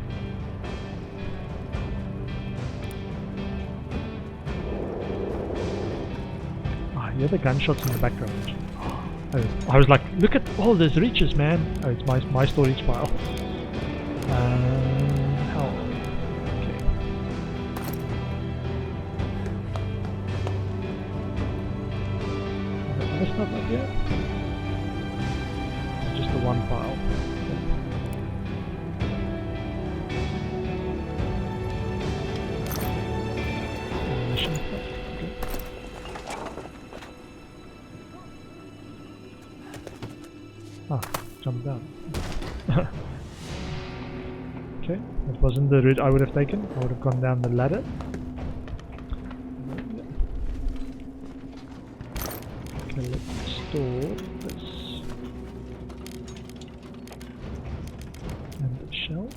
Ah, you hear the gunshots in the background. Oh, I was like, look at all these riches, man. Oh, it's my storage pile. How? Okay. Is there other stuff up here? Just the one pile. Ammunition stuff. Okay. Ah, jump down. Okay, that wasn't the route I would have taken. I would have gone down the ladder. Okay, let's store this. shells.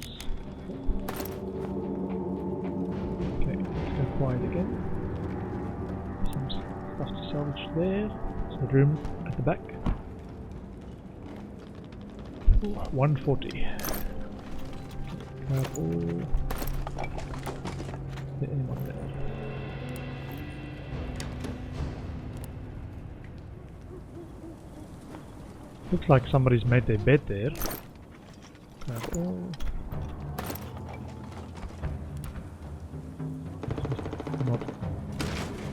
Okay, let's go quiet again. Some stuff to salvage there. There's the room at the back. Ooh, 140. Careful. Is there anyone there? Looks like somebody's made their bed there. Careful. Not.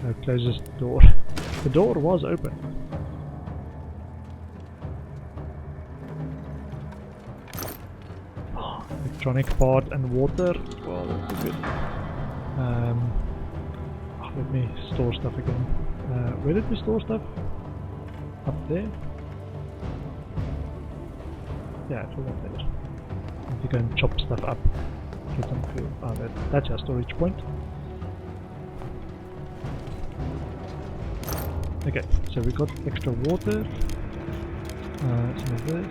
No, close this door. The door was open. Electronic part and water. Well, that's good. Let me store stuff again. Where did we store stuff? Up there? Yeah, it was up there. Need to go and chop stuff up. Get some fuel. Oh, that's our storage point. Okay, so we got extra water. Some of this.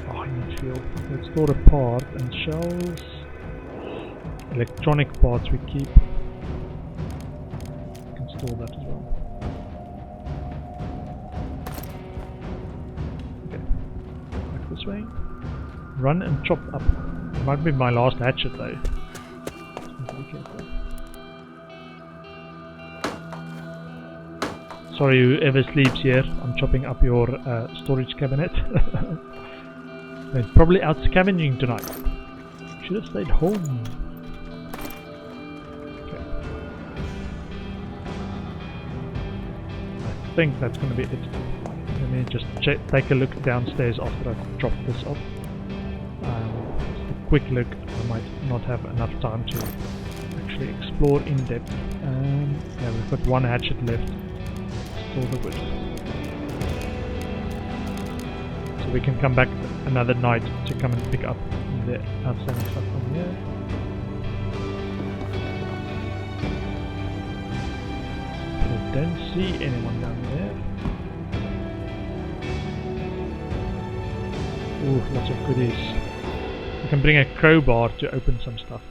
I need fuel. Let's store a part and shells. Electronic parts we keep. We can store that as well. Okay, back this way. Run and chop up. It might be my last hatchet though. Be careful. Sorry whoever sleeps here, I'm chopping up your storage cabinet. They're probably out scavenging tonight. Should have stayed home. Okay. I think that's going to be it. Let me just take a look downstairs after I've dropped this off. Just a quick look. I might not have enough time to actually explore in depth. Yeah, we've got one hatchet left. Store the wood. So we can come back another night to come and pick up the outstanding stuff from here. I don't see anyone down there. Ooh, lots of goodies. We can bring a crowbar to open some stuff.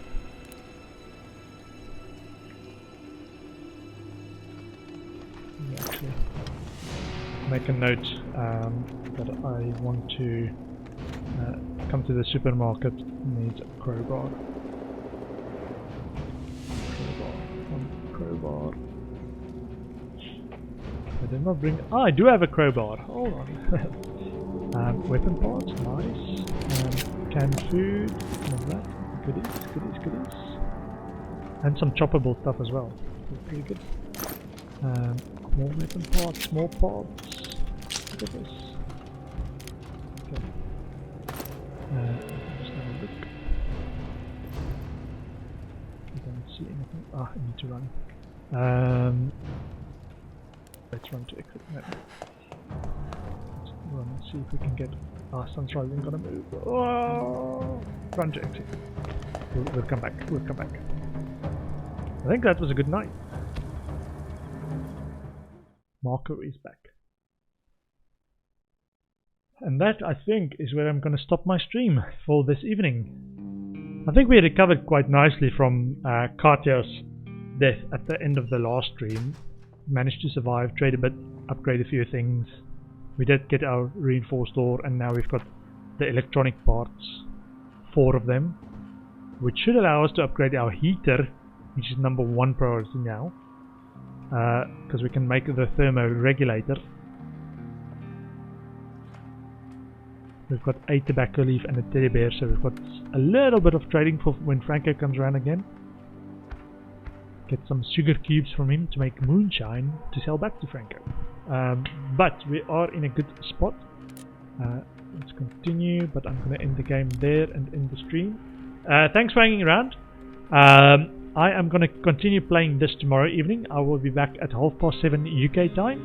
Actually, make a note that I want to come to the supermarket. Needs a crowbar. Crowbar. I did not bring. Ah, I do have a crowbar. Hold on. Weapon parts, nice. Canned food, some of that. Goodies. And some choppable stuff as well. Pretty good. More weapon parts, small parts. Look at this. Okay. Just have a look. I don't see anything. Ah, I need to run. Let's run to exit. No. Let's run and see if we can get. Ah, sunrise isn't gonna move. Oh! Run to exit. We'll come back. I think that was a good night. Marco is back. And that, I think, is where I'm going to stop my stream for this evening. I think we recovered quite nicely from Katia's death at the end of the last stream. Managed to survive, trade a bit, upgrade a few things. We did get our reinforced door, and now we've got the electronic parts, 4 of them, which should allow us to upgrade our heater, which is number 1 priority now. Because we can make the thermoregulator. We've got a tobacco leaf and a teddy bear, so we've got a little bit of trading for when Franco comes around again. Get some sugar cubes from him to make moonshine to sell back to Franco. But we are in a good spot. Let's continue, but I'm going to end the game there and end the stream. Thanks for hanging around. I am going to continue playing this tomorrow evening. I will be back at 7:30 UK time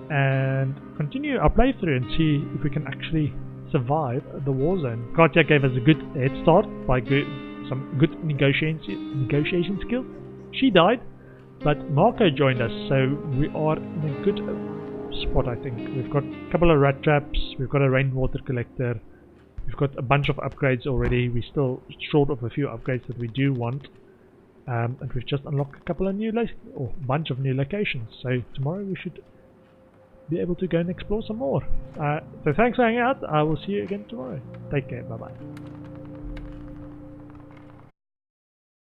and continue our playthrough and see if we can actually survive the war zone. Katia gave us a good head start by some good negotiation skills. She died, but Marco joined us, so we are in a good spot, I think. We've got a couple of rat traps, we've got a rainwater collector, we've We've got a bunch of upgrades already. We're still short of a few upgrades that we do want. And we've just unlocked a couple of new bunch of new locations. So tomorrow we should be able to go and explore some more. So thanks for hanging out. I will see you again tomorrow. Take care. Bye bye.